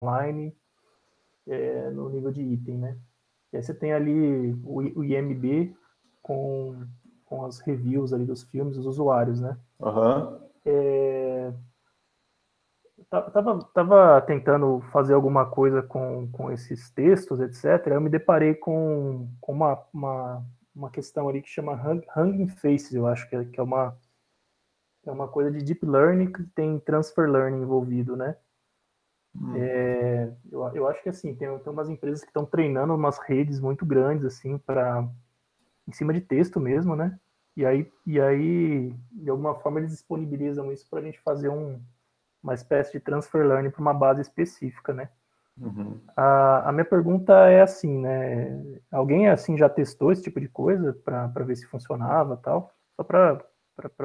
online no nível de item, né? E aí você tem ali o IMB com as reviews ali dos filmes dos usuários, né? Aham. Tava tentando fazer alguma coisa com esses textos, etc. Eu me deparei com uma questão ali que chama Hanging Faces, eu acho que é uma coisa de Deep Learning que tem Transfer Learning envolvido, né? Eu acho que assim, tem umas empresas que estão treinando umas redes muito grandes, assim, em cima de texto mesmo, né? E aí, de alguma forma, eles disponibilizam isso para a gente fazer uma espécie de transfer learning para uma base específica, né? Uhum. A minha pergunta é assim, né? Alguém assim já testou esse tipo de coisa para ver se funcionava, tal? Só para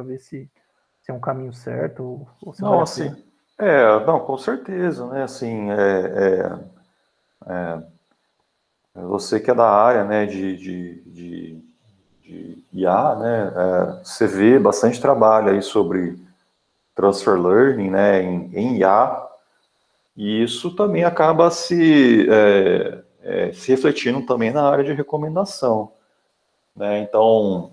ver se é um caminho certo ou se Não, vale a assim, pena. não, com certeza, né, assim, você que é da área, né, de IA, né, você vê bastante trabalho aí sobre transfer learning, né, em IA, e isso também acaba se refletindo também na área de recomendação, né, então,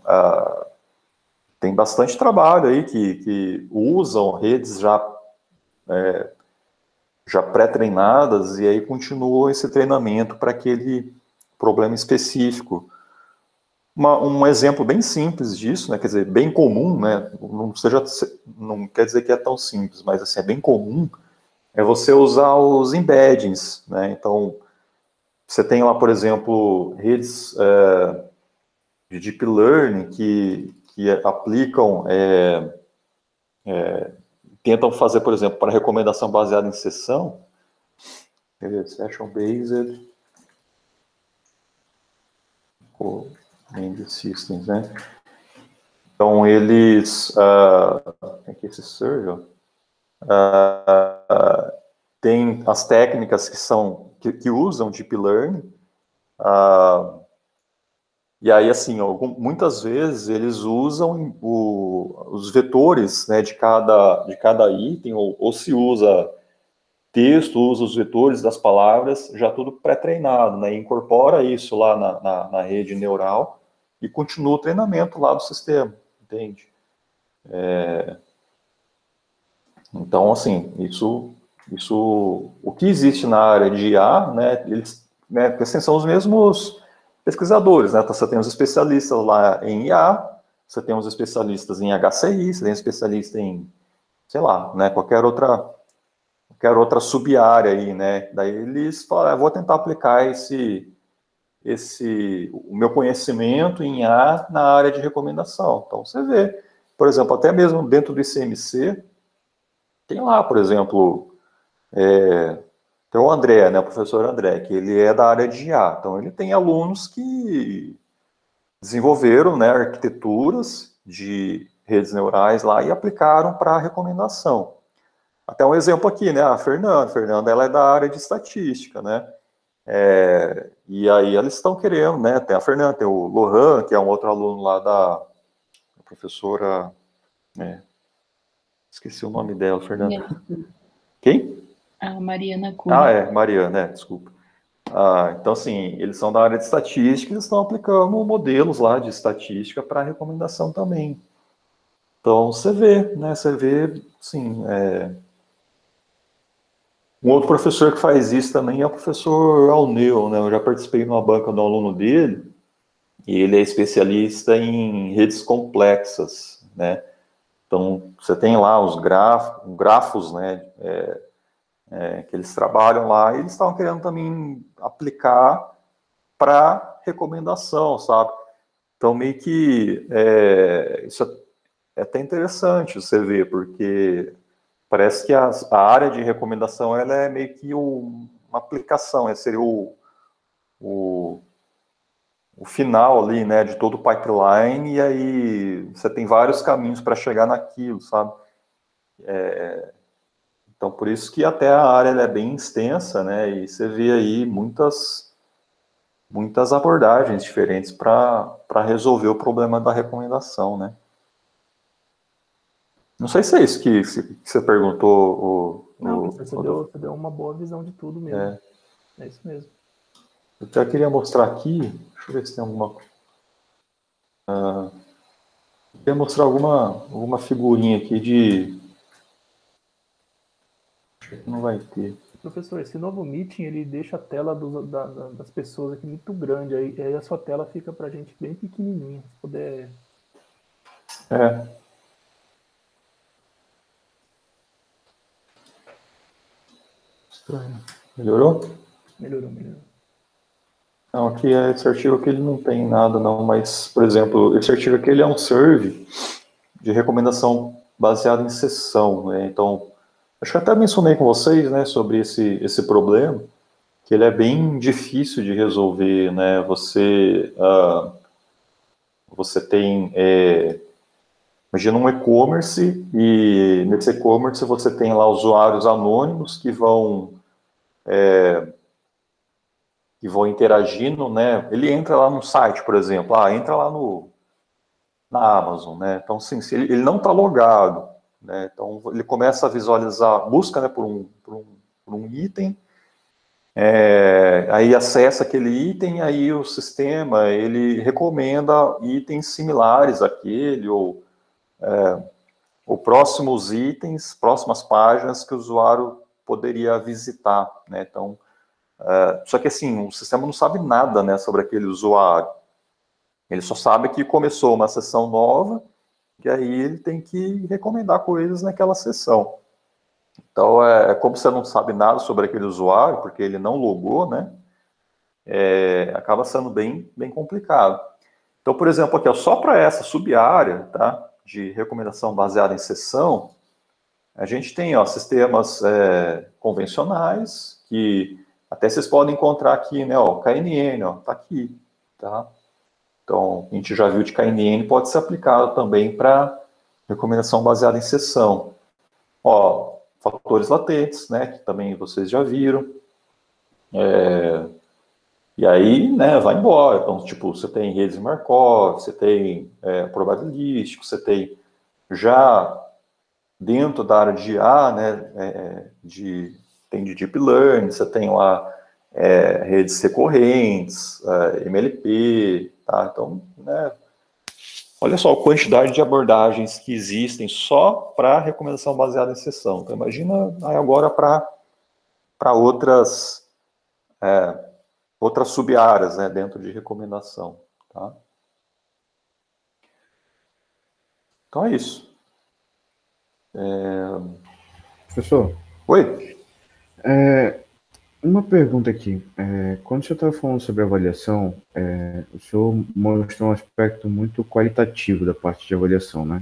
tem bastante trabalho aí que usam redes já pré-treinadas e aí continua esse treinamento para aquele problema específico. Um exemplo bem simples disso, né, quer dizer, bem comum, né, não quer dizer que é tão simples, mas assim, é bem comum, é você usar os embeddings, né, então você tem lá, por exemplo, redes de deep learning que aplicam, tentam fazer, por exemplo, para recomendação baseada em sessão, session-based Recommended Systems, né? Então, eles, aqui esse server, tem as técnicas que usam Deep Learning, e aí, assim, muitas vezes eles usam os vetores, né, de cada item, ou se usa texto, usa os vetores das palavras, já tudo pré-treinado, né, e incorpora isso lá na rede neural e continua o treinamento lá do sistema, entende? Então, assim, o que existe na área de IA, né, eles, né, porque assim, são os mesmos pesquisadores, né, então, você tem os especialistas lá em IA, você tem os especialistas em HCI, você tem especialista em, sei lá, né, qualquer outra sub-área aí, né, daí eles falam, vou tentar aplicar o meu conhecimento em IA na área de recomendação. Então, você vê, por exemplo, até mesmo dentro do ICMC, tem lá, por exemplo, tem o André, né, o professor André, que ele é da área de IA. Então, ele tem alunos que desenvolveram, né, arquiteturas de redes neurais lá e aplicaram para recomendação. Até um exemplo aqui, né, a Fernanda, ela é da área de estatística, né, e aí eles estão querendo, né, tem a Fernanda, tem o Lohan, que é um outro aluno lá da professora, né, esqueci o nome dela, Fernanda. Mariana Cunha. Quem? A Mariana Ah, Cunha. Mariana, né, desculpa. Então, assim, eles são da área de estatística e eles estão aplicando modelos lá de estatística para recomendação também. Então, você vê, né? Você vê, sim. Um outro professor que faz isso também é o professor Alneu, né? Eu já participei numa banca do aluno dele e ele é especialista em redes complexas, né? Então, você tem lá os grafos, né? Que eles trabalham lá e eles estavam querendo também aplicar para recomendação, sabe? Então, meio que isso é até interessante você ver, porque parece que a área de recomendação ela é meio que uma aplicação, seria o, o final ali, né, de todo o pipeline, e aí você tem vários caminhos para chegar naquilo, sabe? Então, por isso que até a área ela é bem extensa, né, e você vê aí muitas abordagens diferentes para resolver o problema da recomendação, né? Não sei se é isso que você perguntou. Não, você deu uma boa visão de tudo mesmo. É isso mesmo. Eu até queria mostrar aqui, deixa eu ver se tem alguma... queria mostrar alguma figurinha aqui de... Acho que não vai ter. Professor, esse novo Meeting, ele deixa a tela das pessoas aqui muito grande, aí a sua tela fica pra gente bem pequenininha, se puder... Estranho. Melhorou? Melhorou. Não, aqui esse artigo aqui ele não tem nada não, mas, por exemplo, esse artigo aqui ele é um survey de recomendação baseada em sessão, né? Então, acho que até mencionei com vocês, né, sobre esse problema, que ele é bem difícil de resolver, né? Você tem, imagina um e-commerce, e nesse e-commerce você tem lá usuários anônimos que vão interagindo, né? Ele entra lá no site, por exemplo, entra lá na Amazon, né? Então, sim, se ele não está logado, né? Então, ele começa a visualizar, busca, né, por um item, aí acessa aquele item, aí o sistema, ele recomenda itens similares àquele, ou próximos itens, próximas páginas que o usuário poderia visitar, né? Então, só que assim, o sistema não sabe nada, né, sobre aquele usuário. Ele só sabe que começou uma sessão nova, e aí ele tem que recomendar coisas naquela sessão. Então, como você não sabe nada sobre aquele usuário, porque ele não logou, né, acaba sendo bem complicado. Então, por exemplo, aqui, só para essa sub-área, tá, de recomendação baseada em sessão, a gente tem sistemas convencionais, que até vocês podem encontrar aqui, né, KNN, tá aqui, tá? Então, a gente já viu de KNN, pode ser aplicado também para recomendação baseada em sessão. Fatores latentes, né, que também vocês já viram. E aí, né, vai embora. Então, tipo, você tem redes de Markov, você tem probabilístico, você tem já dentro da área de IA, né, tem de Deep Learning, você tem lá redes recorrentes, MLP, tá? Então, né, olha só a quantidade de abordagens que existem só para recomendação baseada em sessão. Então, imagina agora para outras sub-áreas, né, dentro de recomendação, tá? Então é isso. Professor? Oi? Uma pergunta aqui. Quando o senhor estava falando sobre avaliação, o senhor mostrou um aspecto muito qualitativo da parte de avaliação, né?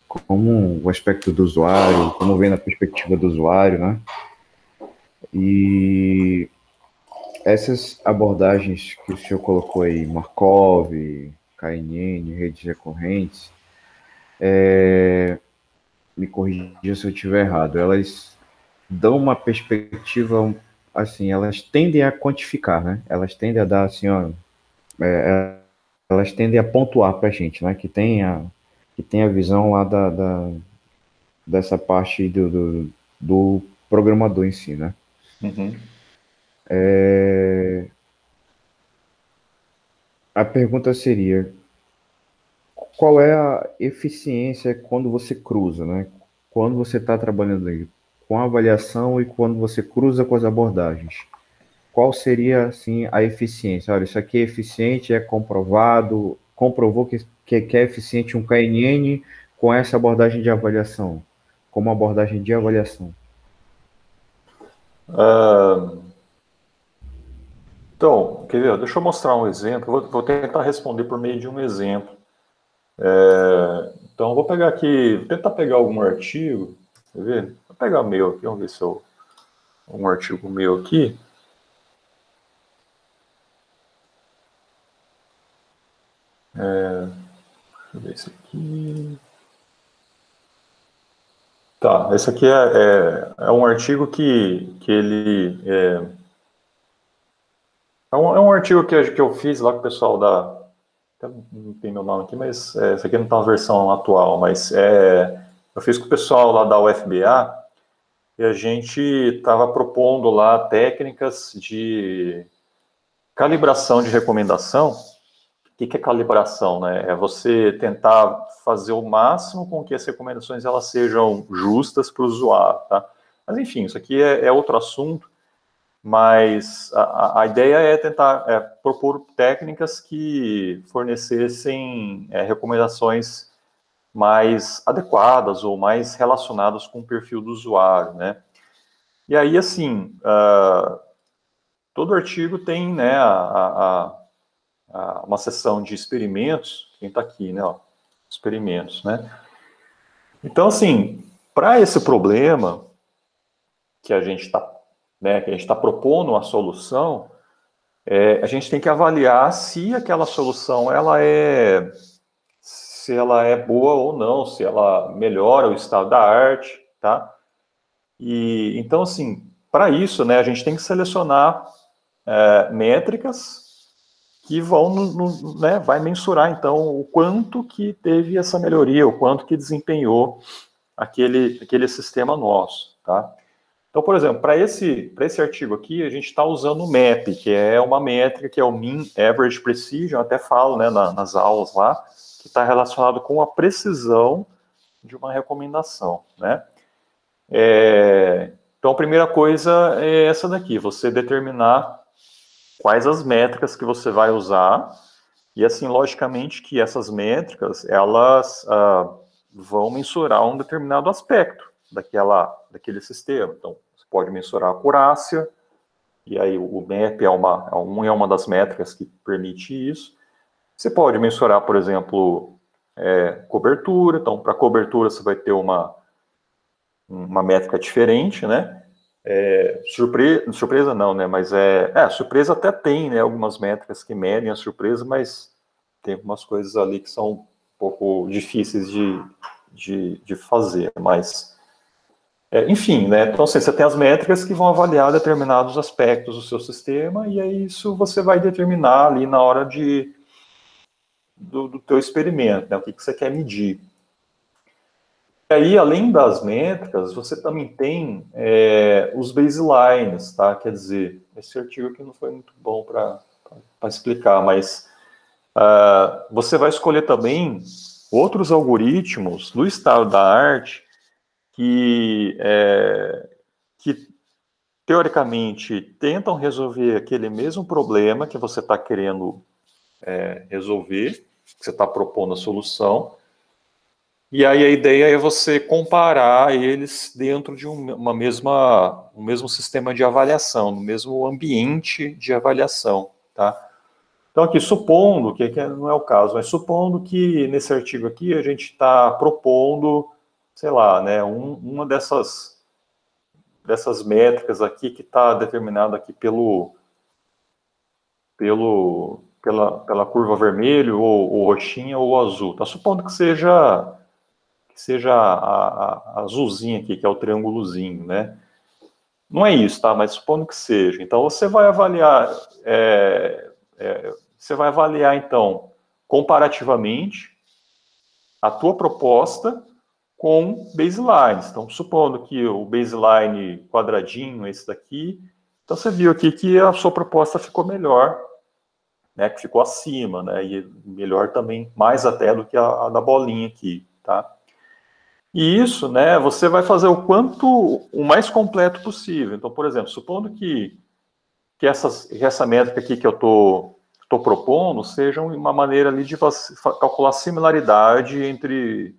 Como o aspecto do usuário, como vem na perspectiva do usuário, né? E essas abordagens que o senhor colocou aí, Markov, KNN, redes recorrentes, me corrija se eu estiver errado, elas dão uma perspectiva, assim, elas tendem a quantificar, né? Elas tendem a dar, assim, elas tendem a pontuar para a gente, né? Que tem a visão lá dessa parte do programador em si, né? A pergunta seria, qual é a eficiência quando você cruza, né? Quando você está trabalhando aí com a avaliação e quando você cruza com as abordagens? Qual seria, assim, a eficiência? Olha, isso aqui é eficiente, é comprovado, comprovou que é eficiente um KNN com essa abordagem de avaliação, como abordagem de avaliação. Então, quer ver? Deixa eu mostrar um exemplo. Vou tentar responder por meio de um exemplo. Então, vou pegar aqui, vou tentar pegar algum artigo. Quer ver? Vou pegar o meu aqui, vamos ver se eu... um artigo meu aqui. Deixa eu ver esse aqui. Tá, esse aqui é um artigo que ele... É um artigo que eu fiz lá com o pessoal não tem meu nome aqui, mas essa aqui não está na versão atual, mas eu fiz com o pessoal lá da UFBA e a gente estava propondo lá técnicas de calibração de recomendação. O que é calibração, né? É você tentar fazer o máximo com que as recomendações elas sejam justas para o usuário, tá? Mas enfim, isso aqui é outro assunto, mas a ideia é tentar propor técnicas que fornecessem recomendações mais adequadas ou mais relacionadas com o perfil do usuário, né? E aí, assim, todo artigo tem, né, uma seção de experimentos, quem está aqui, né, ó, experimentos, né? Então, assim, para esse problema que a gente está, né, que a gente está propondo uma solução, a gente tem que avaliar se aquela solução se ela é boa ou não, se ela melhora o estado da arte, tá? E então, assim, para isso, né, a gente tem que selecionar métricas que vão, né, vai mensurar, então, o quanto que teve essa melhoria, o quanto que desempenhou aquele sistema nosso, tá? Então, por exemplo, para esse artigo aqui, a gente está usando o MAP, que é uma métrica que é o Mean Average Precision, eu até falo, né, nas aulas lá, que está relacionado com a precisão de uma recomendação, né? Então, a primeira coisa é essa daqui, você determinar quais as métricas que você vai usar, e assim, logicamente que essas métricas, elas vão mensurar um determinado aspecto daquele sistema. Então, você pode mensurar a acurácia, e aí o MAP é uma das métricas que permite isso. Você pode mensurar, por exemplo, cobertura. Então, para cobertura, você vai ter uma métrica diferente, né? Surpresa não, né? Mas surpresa até tem, né? Algumas métricas que medem a surpresa, mas tem algumas coisas ali que são um pouco difíceis de fazer, mas enfim, né? Então, assim, você tem as métricas que vão avaliar determinados aspectos do seu sistema, e aí isso você vai determinar ali na hora do teu experimento, né? O que você quer medir. E aí, além das métricas, você também tem os baselines, tá? Quer dizer, esse artigo aqui não foi muito bom para explicar, mas você vai escolher também outros algoritmos do estado da arte que teoricamente tentam resolver aquele mesmo problema que você está querendo resolver, que você está propondo a solução. E aí a ideia é você comparar eles dentro de um mesmo sistema de avaliação, no mesmo ambiente de avaliação, tá? Então aqui, supondo, que não é o caso, mas supondo que nesse artigo aqui a gente está propondo, sei lá, né, uma dessas métricas aqui que está determinada aqui pela curva vermelho, ou roxinha, ou azul. Tá supondo que seja a azulzinha aqui, que é o triângulozinho, né? Não é isso, tá? Mas supondo que seja. Então, você vai avaliar, então, comparativamente, a tua proposta com baselines. Então, supondo que o baseline quadradinho, esse daqui, então você viu aqui que a sua proposta ficou melhor, né? Que ficou acima, né? E melhor também, mais até do que a da bolinha aqui, tá? E isso, né, você vai fazer o mais completo possível. Então, por exemplo, supondo que essa métrica aqui que eu estou propondo seja uma maneira ali de calcular similaridade entre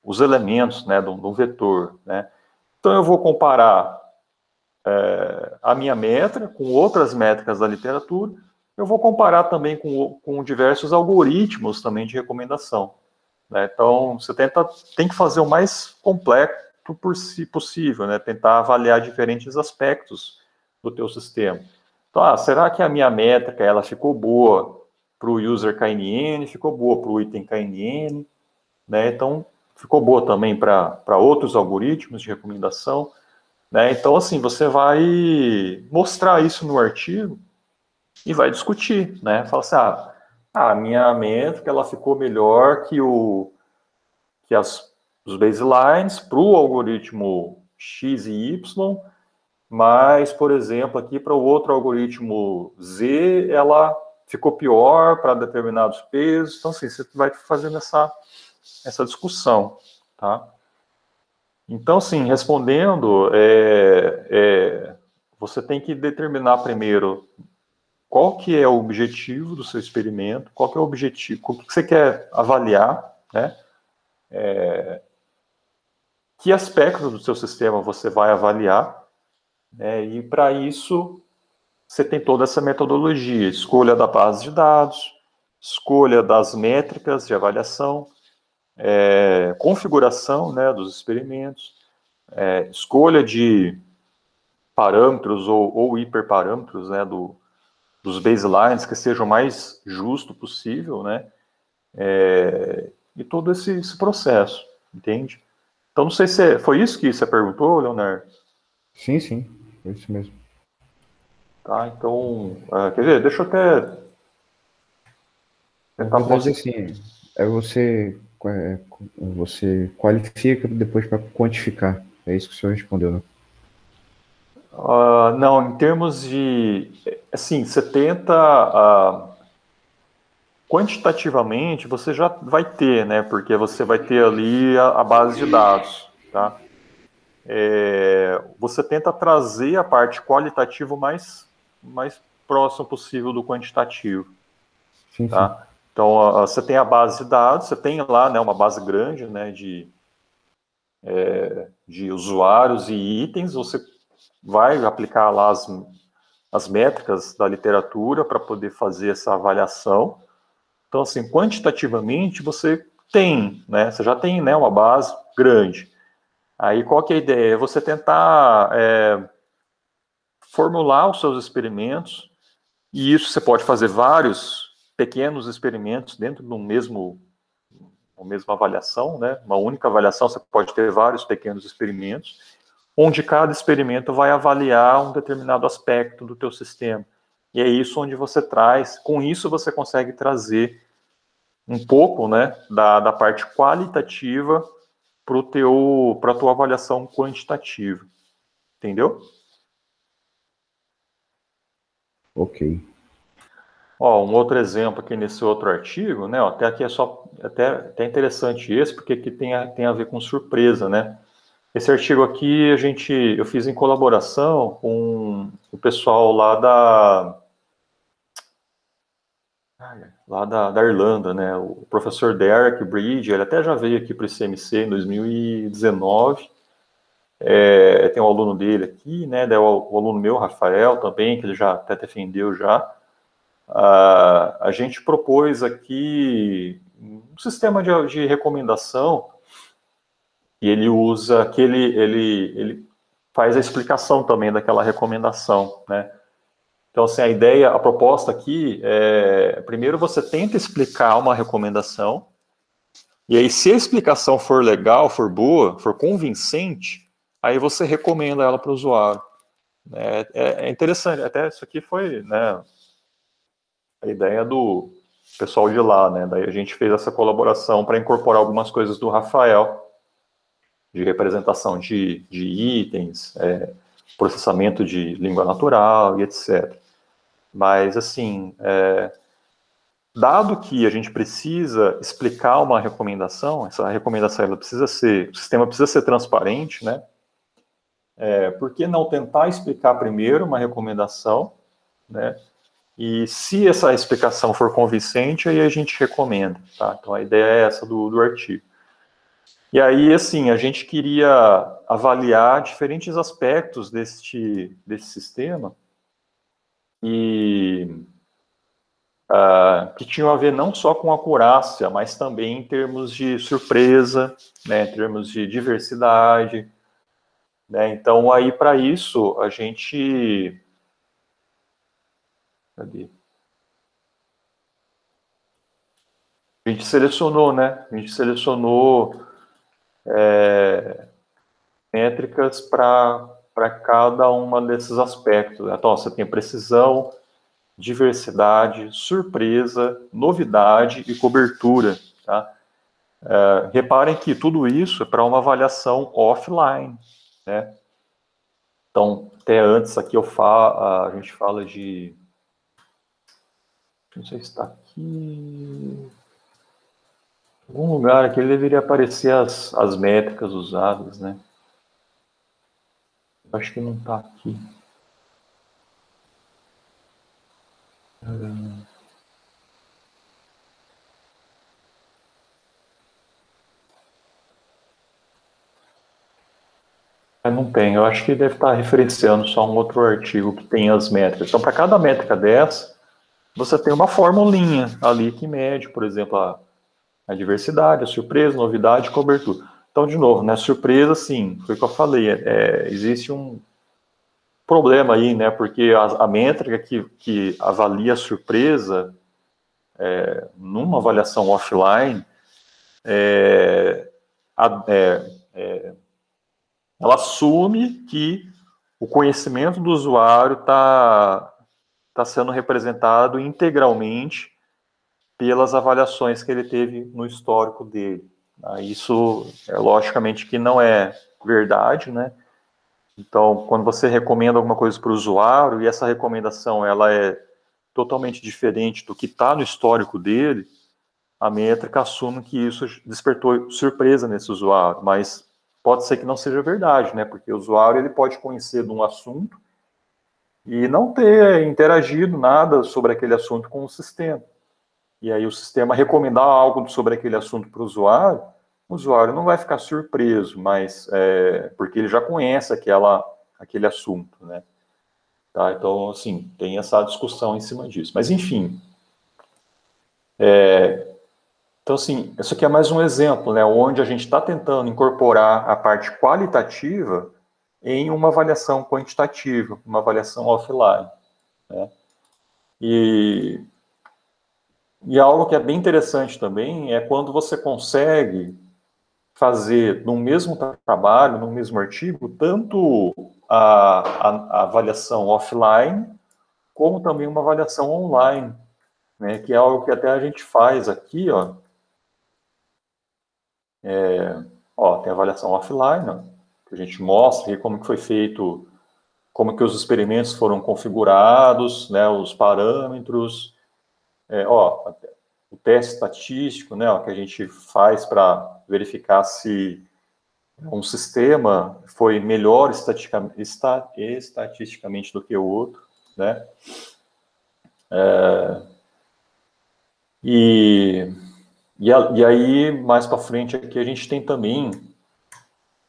os elementos, né, de um vetor, né. Então, eu vou comparar a minha métrica com outras métricas da literatura, eu vou comparar também com diversos algoritmos também de recomendação. Então, você tem que fazer o mais completo possível, né? Tentar avaliar diferentes aspectos do teu sistema. Então, será que a minha métrica ela ficou boa para o user KNN, ficou boa para o item KNN, né? Então, ficou boa também para outros algoritmos de recomendação, né? Então, assim, você vai mostrar isso no artigo e vai discutir, né? Fala assim, A minha métrica ela ficou melhor que os baselines para o algoritmo X e Y, mas, por exemplo, aqui para o outro algoritmo Z, ela ficou pior para determinados pesos. Então, assim, você vai fazendo essa discussão, tá? Então, sim, respondendo, você tem que determinar primeiro qual que é o objetivo do seu experimento, qual que é o objetivo, o que você quer avaliar, né? Que aspecto do seu sistema você vai avaliar, né? E para isso você tem toda essa metodologia, escolha da base de dados, escolha das métricas de avaliação, configuração, né, dos experimentos, escolha de parâmetros ou hiperparâmetros, né, dos baselines que sejam o mais justo possível, né, e todo esse processo, entende? Então, não sei se foi isso que você perguntou, Leonardo? Sim, sim, é isso mesmo. Tá, então, quer ver, deixa eu até Na tentar verdade, assim, você qualifica depois para quantificar. É isso que o senhor respondeu, né? não, em termos de, assim, você tenta, quantitativamente, você já vai ter, né, porque você vai ter ali a base de dados, tá? Você tenta trazer a parte qualitativa o mais próximo possível do quantitativo, Sim, sim. tá? Então, você tem a base de dados, você tem lá, né, uma base grande, né, de usuários e itens, você vai aplicar lá as métricas da literatura para poder fazer essa avaliação. Então, assim, quantitativamente você tem, né, você já tem, né, uma base grande. Aí, qual que é a ideia? É você tentar formular os seus experimentos, e isso você pode fazer vários pequenos experimentos dentro de uma mesma avaliação, né? Uma única avaliação, você pode ter vários pequenos experimentos, onde cada experimento vai avaliar um determinado aspecto do teu sistema. E é isso onde você traz, com isso você consegue trazer um pouco, né, da parte qualitativa para a tua avaliação quantitativa. Entendeu? Ok. Ó, um outro exemplo aqui nesse outro artigo, né? Ó, até aqui é só até interessante esse, porque aqui tem a ver com surpresa, né? Esse artigo aqui eu fiz em colaboração com o pessoal da Irlanda, né? O professor Derek Bridge, ele até já veio aqui para o ICMC em 2019. Tem um aluno dele aqui, né? O aluno meu, Rafael, também, que ele já até defendeu já. A gente propôs aqui um sistema de recomendação e ele usa que ele faz a explicação também daquela recomendação, né? Então, assim, a proposta aqui primeiro você tenta explicar uma recomendação, e aí se a explicação for legal, for boa, for convincente, aí você recomenda ela para o usuário. É interessante, até isso aqui foi, né, a ideia do pessoal de lá, né? Daí a gente fez essa colaboração para incorporar algumas coisas do Rafael, de representação de itens, processamento de língua natural e etc. Mas, assim, dado que a gente precisa explicar uma recomendação, essa recomendação ela precisa ser, o sistema precisa ser transparente, né? Por que não tentar explicar primeiro uma recomendação, né? E se essa explicação for convincente, aí a gente recomenda, tá? Então a ideia é essa do artigo. E aí, assim, a gente queria avaliar diferentes aspectos desse sistema e que tinham a ver não só com acurácia, mas também em termos de surpresa, né, em termos de diversidade, né? Então, aí para isso a gente, cadê? A gente selecionou, né? A gente selecionou métricas para cada uma desses aspectos. Então, você tem precisão diversidade, surpresa, novidade e cobertura, tá? Reparem que tudo isso é para uma avaliação offline, né? Então, até antes aqui a gente fala de... Não sei se está aqui... Em algum lugar aqui deveria aparecer as métricas usadas, né? Acho que não está aqui. Não tem, eu acho que deve estar referenciando só um outro artigo que tem as métricas. Então, para cada métrica dessa, você tem uma formulinha ali que mede, por exemplo, a diversidade, a surpresa, novidade e cobertura. Então, de novo, né, surpresa, sim, foi o que eu falei, existe um problema aí, né, porque a métrica que avalia a surpresa numa avaliação offline, ela assume que o conhecimento do usuário está sendo representado integralmente pelas avaliações que ele teve no histórico dele. Isso, logicamente, que não é verdade, né? Então, quando você recomenda alguma coisa para o usuário e essa recomendação ela é totalmente diferente do que está no histórico dele, a métrica assume que isso despertou surpresa nesse usuário, mas pode ser que não seja verdade, né? Porque o usuário ele pode conhecer de um assunto e não ter interagido nada sobre aquele assunto com o sistema. E aí o sistema recomendar algo sobre aquele assunto para o usuário não vai ficar surpreso, mas porque ele já conhece aquele assunto, né? Tá? Então, assim, tem essa discussão em cima disso. Mas, enfim. Então, assim, isso aqui é mais um exemplo, né? Onde a gente está tentando incorporar a parte qualitativa em uma avaliação quantitativa, uma avaliação offline, né? E algo que é bem interessante também é quando você consegue fazer no mesmo trabalho, no mesmo artigo, tanto a avaliação offline, como também uma avaliação online, né, que é algo que até a gente faz aqui, ó. Tem a avaliação offline, ó, que a gente mostra como que foi feito, como que os experimentos foram configurados, né, os parâmetros, o teste estatístico, né, que a gente faz para verificar se um sistema foi melhor estatisticamente do que o outro, né? E aí, mais para frente aqui, a gente tem também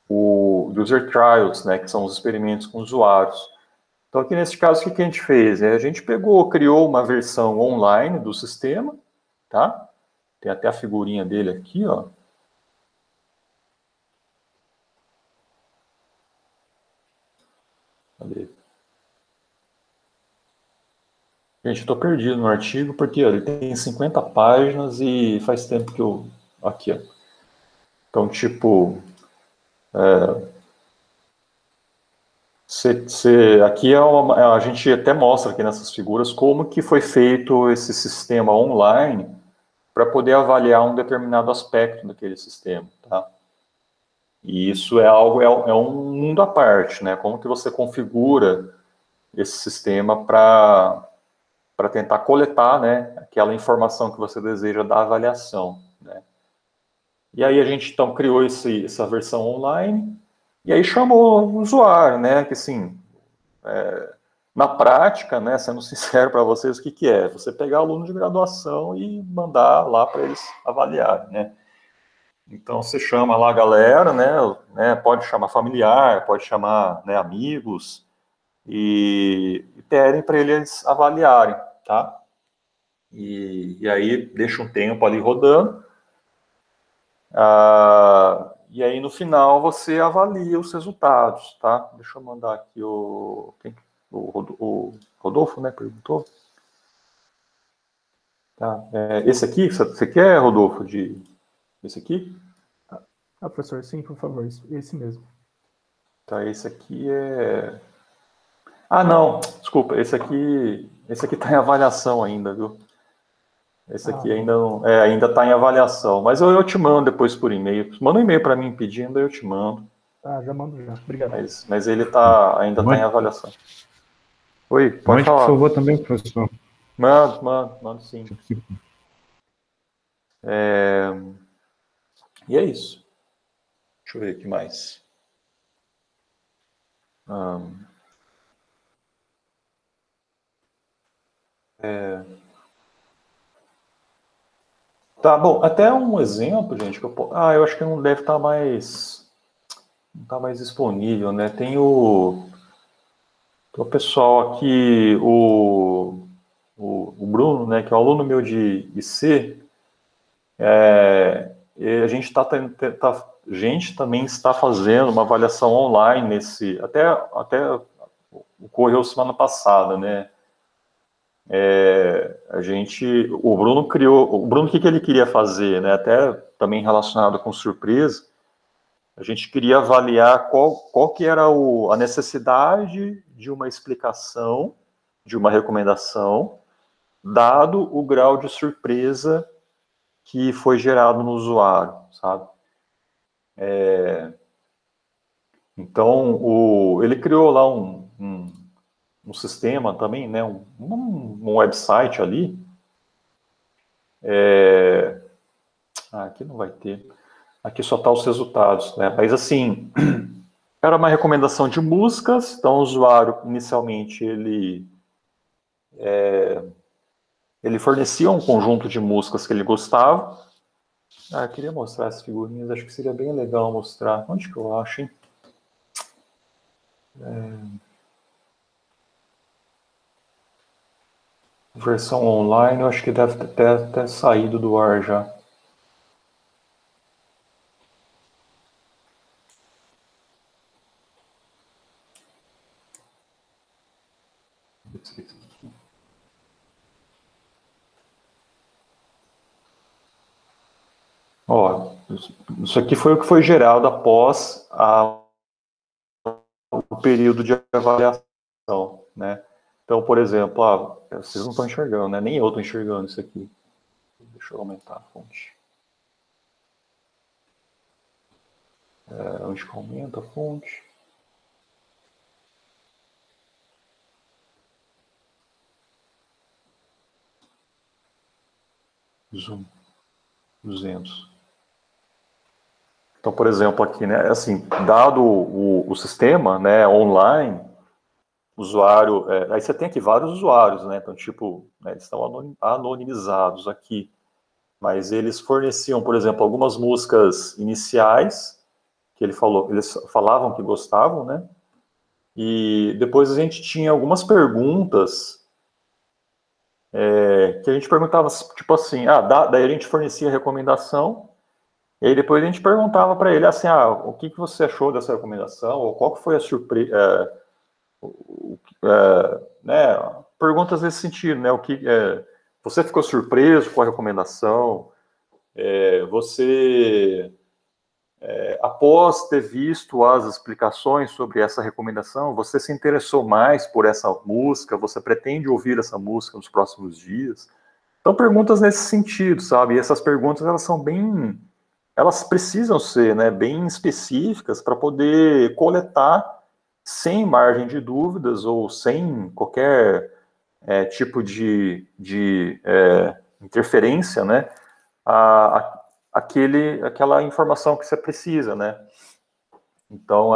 o user trials, né, que são os experimentos com usuários. Então, aqui nesse caso, o que a gente fez? A gente criou uma versão online do sistema, tá? Tem até a figurinha dele aqui, ó. Cadê? Gente, eu estou perdido no artigo, porque ó, ele tem 50 páginas e faz tempo que eu... Aqui, ó. Então, tipo... aqui a gente até mostra aqui nessas figuras como que foi feito esse sistema online para poder avaliar um determinado aspecto daquele sistema, tá? E isso é algo, é um mundo à parte, né? Como que você configura esse sistema para tentar coletar, né, aquela informação que você deseja da avaliação, né? E aí a gente, então, criou essa versão online, e aí chamou o usuário, né, que, assim, na prática, né, sendo sincero para vocês, o que é? Você pegar aluno de graduação e mandar lá para eles avaliarem, né? Então, você chama lá a galera, né, pode chamar familiar, pode chamar, né, amigos, e pedem para eles avaliarem, tá? E aí deixa um tempo ali rodando, e aí no final você avalia os resultados, tá? Deixa eu mandar aqui o Rodolfo, né, perguntou. Tá, esse aqui, você quer, Rodolfo, esse aqui? Professor, sim, por favor, esse mesmo. Tá, esse aqui é... Ah, não, desculpa, esse Esse aqui está em avaliação ainda, viu? Esse aqui ainda não, ainda está em avaliação. Mas eu te mando depois por e-mail. Manda um e-mail para mim pedindo, eu te mando. Já mando já. Obrigado. Mas ele ainda está em avaliação. Oi, pode Mande, falar. por favor, também, professor. Mando sim. E é isso. Deixa eu ver o que mais. Tá, bom, até um exemplo, gente, que eu acho que não deve estar mais... Não está mais disponível, né? Tem o pessoal aqui, o Bruno, né, que é um aluno meu de IC, a gente também está fazendo uma avaliação online até ocorreu semana passada, né? O Bruno, o que ele queria fazer, né? Até também relacionado com surpresa, a gente queria avaliar qual que era a necessidade de uma explicação, de uma recomendação, dado o grau de surpresa que foi gerado no usuário, sabe? Então, ele criou lá um sistema também, né? Um website ali. Aqui não vai ter. Aqui só tá os resultados, né? Mas assim, era uma recomendação de músicas. Então, o usuário, inicialmente, ele fornecia um conjunto de músicas que ele gostava. Eu queria mostrar as figurinhas, acho que seria bem legal mostrar. Onde que eu acho, hein? Versão online, eu acho que deve ter até saído do ar já. Ó, isso aqui foi o que foi gerado após o período de avaliação, né? Então, por exemplo, vocês não estão enxergando, né? Nem eu estou enxergando isso aqui. Deixa eu aumentar a fonte. Onde que aumenta a fonte? Zoom. 200. Então, por exemplo, aqui, né? Assim, dado o sistema, né, online, usuário... aí você tem aqui vários usuários, né? Então, tipo, né, eles estão anonimizados aqui. Mas eles forneciam, por exemplo, algumas músicas iniciais que eles falavam que gostavam, né? E depois a gente tinha algumas perguntas que a gente perguntava, tipo assim, daí a gente fornecia a recomendação, e aí depois a gente perguntava para ele assim, o que você achou dessa recomendação, ou qual que foi a surpresa, né? Perguntas nesse sentido, né? Você ficou surpreso com a recomendação? Você após ter visto as explicações sobre essa recomendação, você se interessou mais por essa música? Você pretende ouvir essa música nos próximos dias? Então, perguntas nesse sentido, sabe? E essas perguntas, elas precisam ser, né, bem específicas para poder coletar sem margem de dúvidas ou sem qualquer tipo de interferência, né, aquela informação que você precisa, né? Então,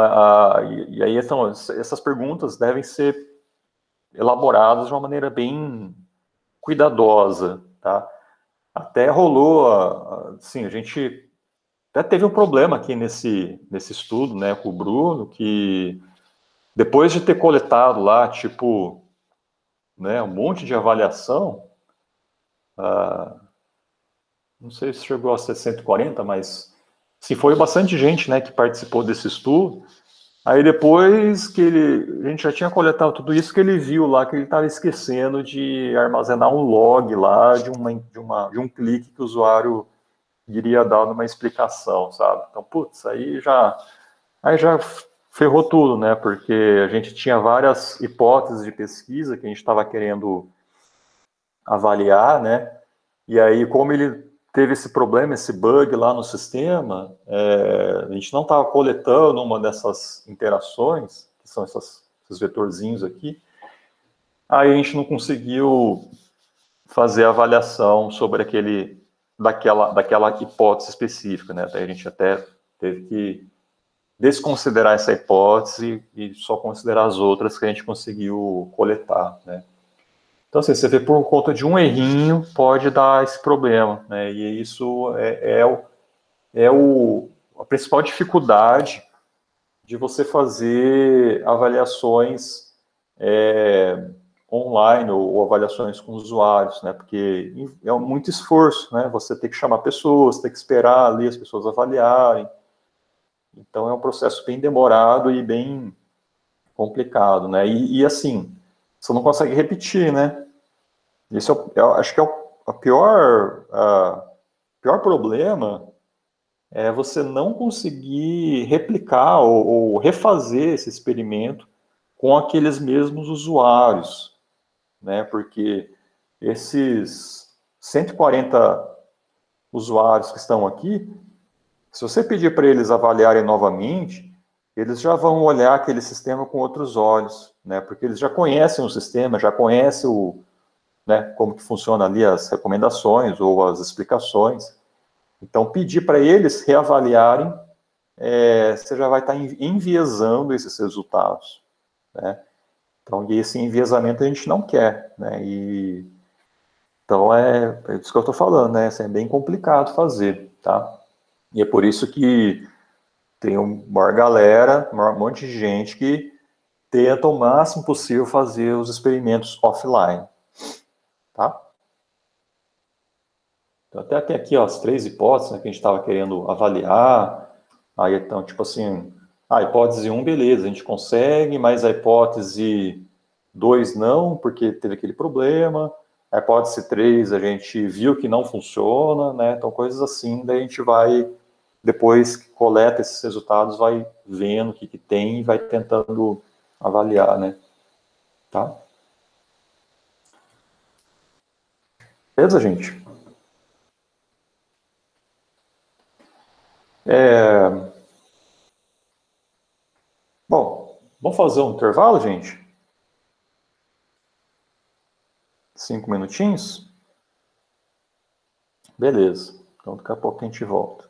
e aí então, essas perguntas devem ser elaboradas de uma maneira bem cuidadosa, tá? Até rolou, assim, a gente até teve um problema aqui nesse estudo, né, com o Bruno, que depois de ter coletado lá, tipo, né, um monte de avaliação, não sei se chegou a ser 140, mas se foi bastante gente, né, que participou desse estudo. Aí depois que a gente já tinha coletado tudo isso, que ele viu lá que ele estava esquecendo de armazenar um log lá de um clique que o usuário iria dar numa explicação, sabe? Então, putz, aí já ferrou tudo, né? Porque a gente tinha várias hipóteses de pesquisa que a gente estava querendo avaliar, né? E aí, como ele teve esse problema, esse bug lá no sistema, a gente não estava coletando uma dessas interações, que são esses vetorzinhos aqui, aí a gente não conseguiu fazer a avaliação sobre daquela hipótese específica, né? Daí a gente até teve que desconsiderar essa hipótese e só considerar as outras que a gente conseguiu coletar, né? Então, assim, você vê por conta de um errinho pode dar esse problema, né? E isso a principal dificuldade de você fazer avaliações online ou avaliações com usuários, né? Porque é muito esforço, né? Você tem que chamar pessoas, tem que esperar ali as pessoas avaliarem. Então é um processo bem demorado e bem complicado, né? E assim, você não consegue repetir, né? Esse eu acho que é o pior problema é você não conseguir replicar ou refazer esse experimento com aqueles mesmos usuários, né? Porque esses 140 usuários que estão aqui, se você pedir para eles avaliarem novamente, eles já vão olhar aquele sistema com outros olhos, né? Porque eles já conhecem o sistema, já conhecem né, como que funciona ali as recomendações ou as explicações. Então, pedir para eles reavaliarem, você já vai estar enviesando esses resultados, né? Então, e esse enviesamento a gente não quer, né? Então, é isso que eu estou falando, né? Assim, é bem complicado fazer, tá? E é por isso que tem uma maior galera, um monte de gente que tenta o máximo possível fazer os experimentos offline, tá? Então, até tem aqui ó, as 3 hipóteses, né, que a gente estava querendo avaliar. Aí, então, tipo assim, a hipótese 1, beleza, a gente consegue, mas a hipótese 2 não, porque teve aquele problema. A hipótese 3 a gente viu que não funciona, né? Então, coisas assim, daí a gente vai, depois que coleta esses resultados, vai vendo o que tem e vai tentando avaliar, né? Tá? Beleza, gente? Bom, vamos fazer um intervalo, gente? 5 minutinhos? Beleza. Então, daqui a pouco a gente volta.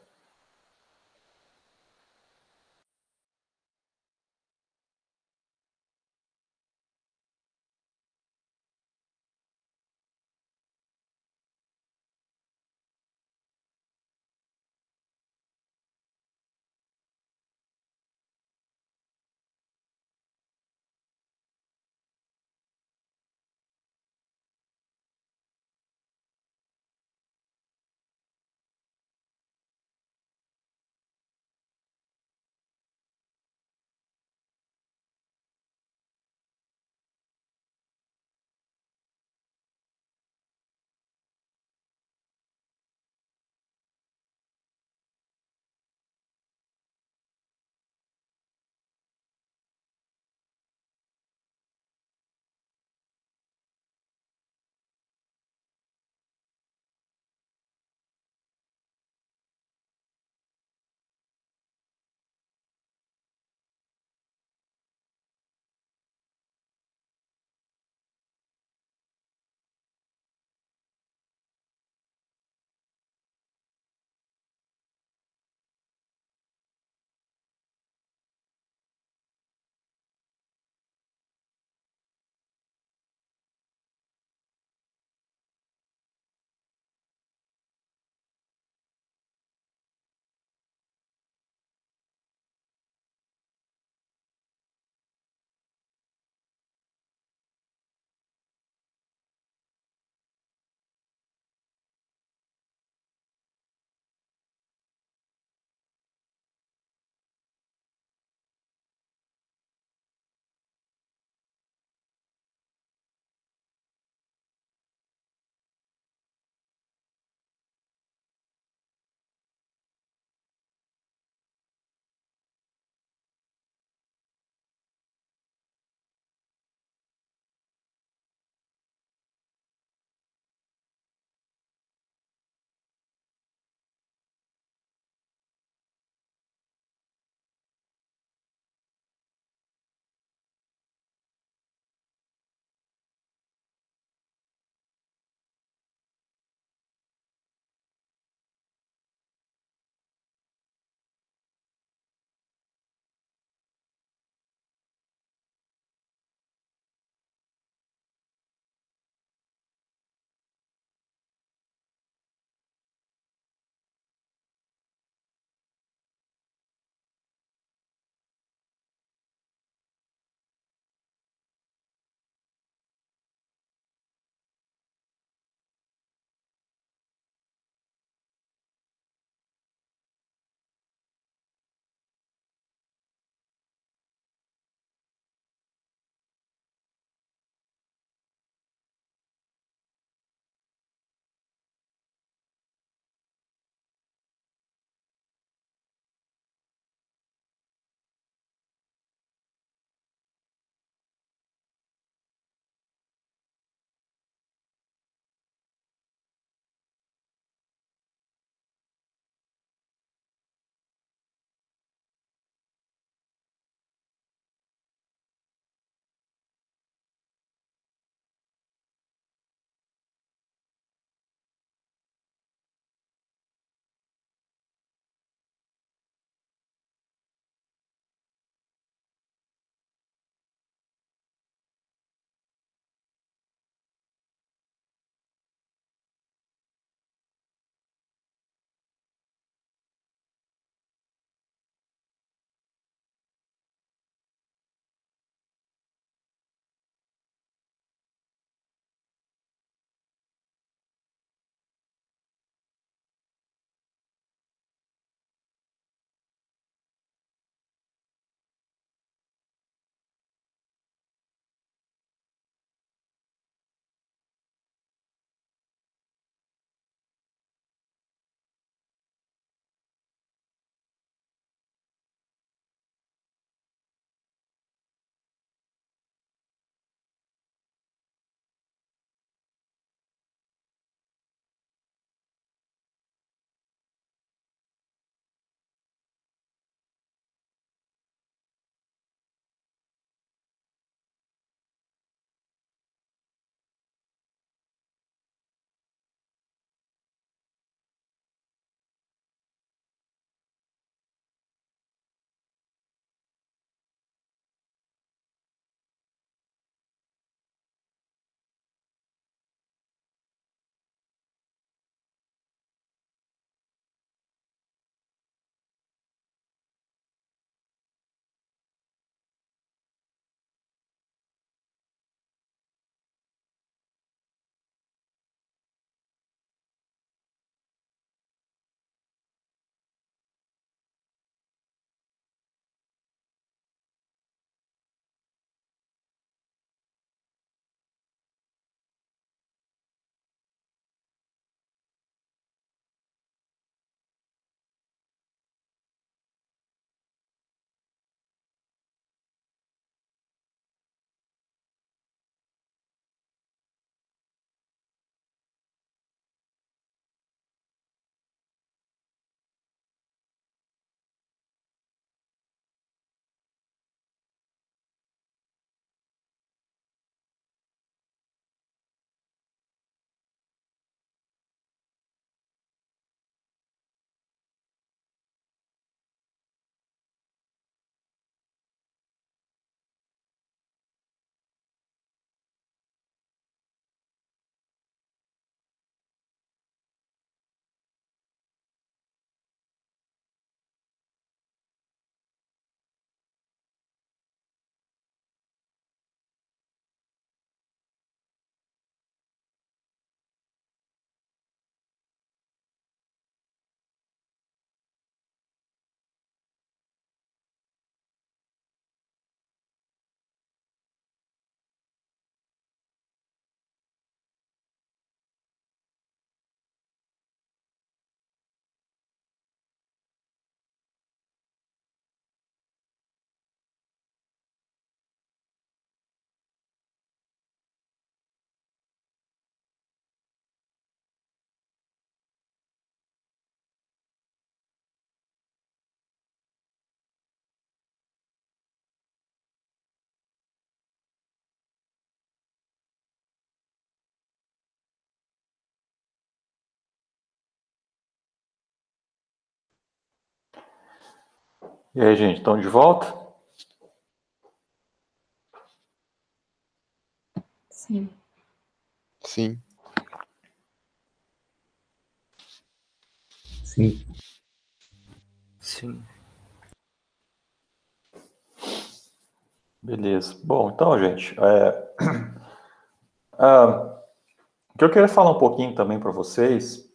E aí, gente, estão de volta? Sim. Sim. Sim. Sim. Beleza. Bom, então, gente, o que eu queria falar um pouquinho também para vocês,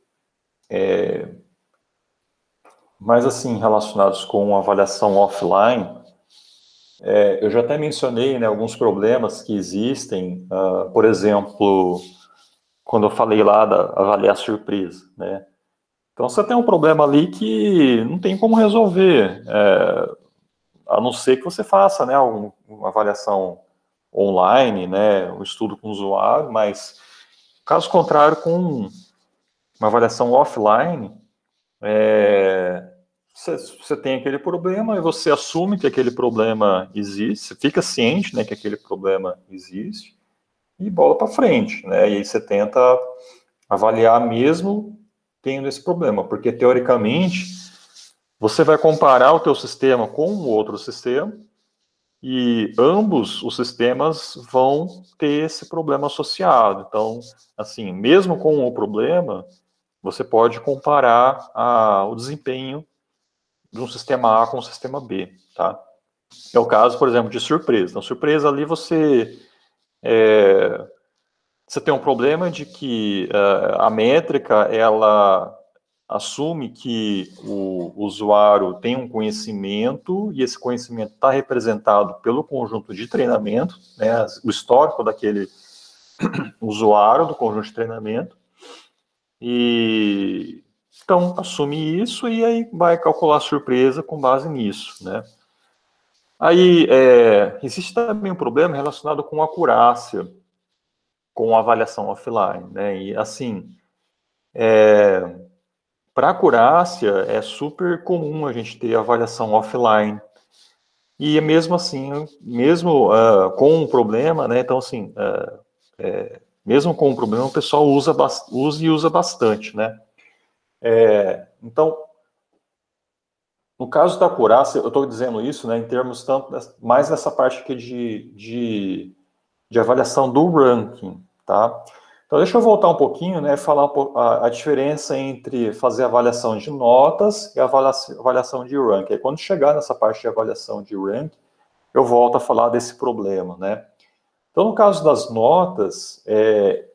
mas assim, relacionados com avaliação offline, eu já até mencionei, né, alguns problemas que existem, por exemplo, quando eu falei lá da avaliar surpresa, né? Então, você tem um problema ali que não tem como resolver, a não ser que você faça, né, uma avaliação online, né, um estudo com o usuário, mas caso contrário, com uma avaliação offline, você tem aquele problema e você assume que aquele problema existe, você fica ciente, né, que aquele problema existe e bola para frente, né, e aí você tenta avaliar mesmo tendo esse problema, porque teoricamente você vai comparar o teu sistema com o outro sistema e ambos os sistemas vão ter esse problema associado. Então, assim, mesmo com o problema, você pode comparar o desempenho de um sistema A com o sistema B, tá? É o caso, por exemplo, de surpresa. Então, surpresa ali você tem um problema de que a métrica, ela assume que o usuário tem um conhecimento e esse conhecimento está representado pelo conjunto de treinamento, né, o histórico daquele usuário do conjunto de treinamento, e então assume isso e aí vai calcular a surpresa com base nisso, né. Aí existe também um problema relacionado com acurácia, com avaliação offline, né, e assim, para acurácia, é super comum a gente ter avaliação offline. E mesmo assim, mesmo com um problema, né? Então, assim, mesmo com um problema, o pessoal usa e usa bastante, né? Então, no caso da acurácia, eu estou dizendo isso, né, em termos mais nessa parte aqui de avaliação do ranking, tá? Então, deixa eu voltar um pouquinho, né, falar a diferença entre fazer avaliação de notas e avaliação de ranking. Quando chegar nessa parte de avaliação de ranking, eu volto a falar desse problema, né? Então, no caso das notas, é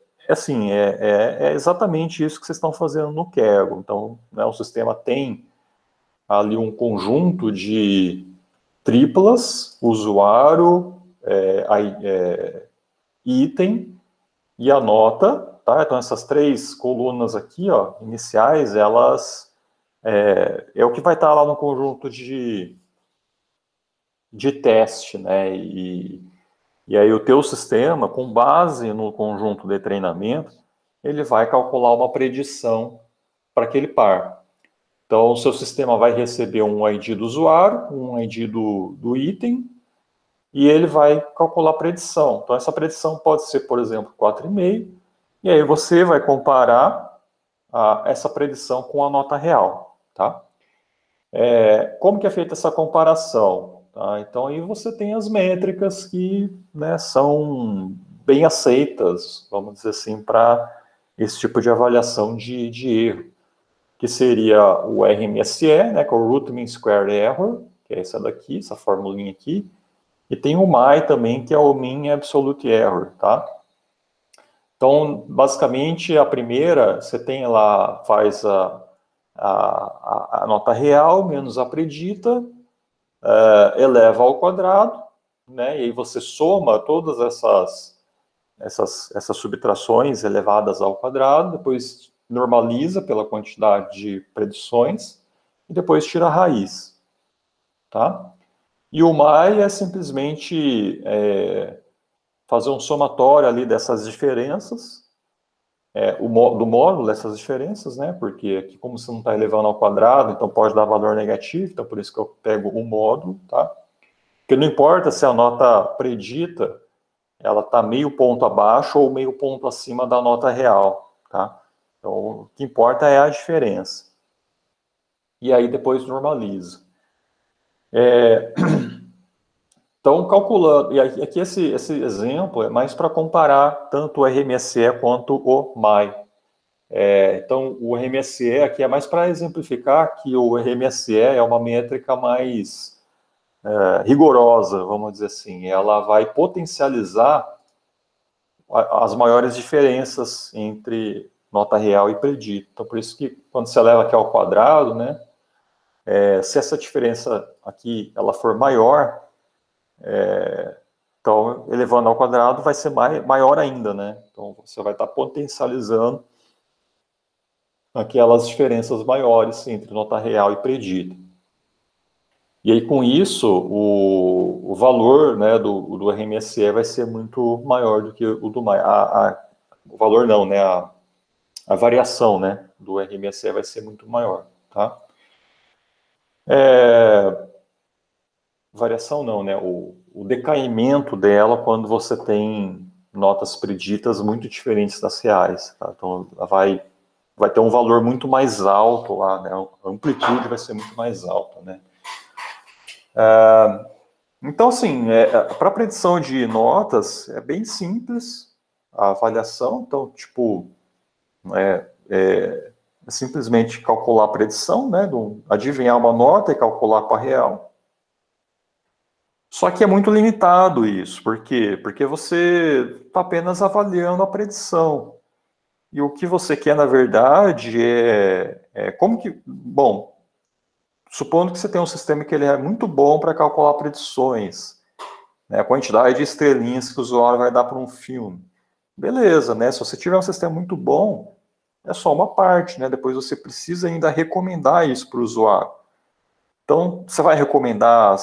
exatamente isso que vocês estão fazendo no Kaggle. Então, né, o sistema tem ali um conjunto de triplas, usuário, item e a nota, tá? Então, essas três colunas aqui, ó, iniciais, elas é o que vai estar lá no conjunto de teste, né? E aí o teu sistema, com base no conjunto de treinamento, ele vai calcular uma predição para aquele par. Então, o seu sistema vai receber um ID do usuário, um ID do item, e ele vai calcular a predição. Então, essa predição pode ser, por exemplo, 4,5, e aí você vai comparar essa predição com a nota real, tá? Como que é feita essa comparação? Tá? Então, aí você tem as métricas que, né, são bem aceitas, vamos dizer assim, para esse tipo de avaliação de erro, que seria o RMSE, né, que é o Root Mean Square Error, que é essa daqui, essa formulinha aqui, e tem o MAI também, que é o Mean Absolute Error, tá? Então, basicamente, a primeira, você tem lá, faz a nota real menos a predita, eleva ao quadrado, né, e aí você soma todas essas subtrações elevadas ao quadrado, depois normaliza pela quantidade de predições, e depois tira a raiz, tá? E o MAI é simplesmente fazer um somatório ali dessas diferenças, do módulo dessas diferenças, né? Porque aqui, como você não está elevando ao quadrado, então pode dar valor negativo, então por isso que eu pego o módulo, tá? Porque não importa se a nota predita, ela está meio ponto abaixo ou meio ponto acima da nota real, tá? Então, o que importa é a diferença. E aí depois normaliza. Então, calculando, e aqui esse exemplo é mais para comparar tanto o RMSE quanto o MAI. Então, o RMSE aqui é mais para exemplificar que o RMSE é uma métrica mais rigorosa, vamos dizer assim. Ela vai potencializar as maiores diferenças entre nota real e predito. Então, por isso que quando você leva aqui ao quadrado, né, se essa diferença aqui ela for maior, então, elevando ao quadrado vai ser maior ainda, né? Então, você vai estar potencializando aquelas diferenças maiores entre nota real e predito. E aí, com isso, o valor, né, do RMSE vai ser muito maior do que o do MAI. O valor não, né? A variação, né, do RMSE vai ser muito maior, tá? Variação não, né? O decaimento dela quando você tem notas preditas muito diferentes das reais, tá? Então, ela vai ter um valor muito mais alto lá, né? A amplitude vai ser muito mais alta, né? Então, assim, para predição de notas, é bem simples a avaliação. Então, tipo, é simplesmente calcular a predição, né? Adivinhar uma nota e calcular com a real. Só que é muito limitado isso. Por quê? Porque você está apenas avaliando a predição. E o que você quer, na verdade, como que... Bom, supondo que você tem um sistema que ele é muito bom para calcular predições, né, a quantidade de estrelinhas que o usuário vai dar para um filme. Beleza, né? Se você tiver um sistema muito bom, é só uma parte, né? Depois você precisa ainda recomendar isso para o usuário. Então, você vai recomendar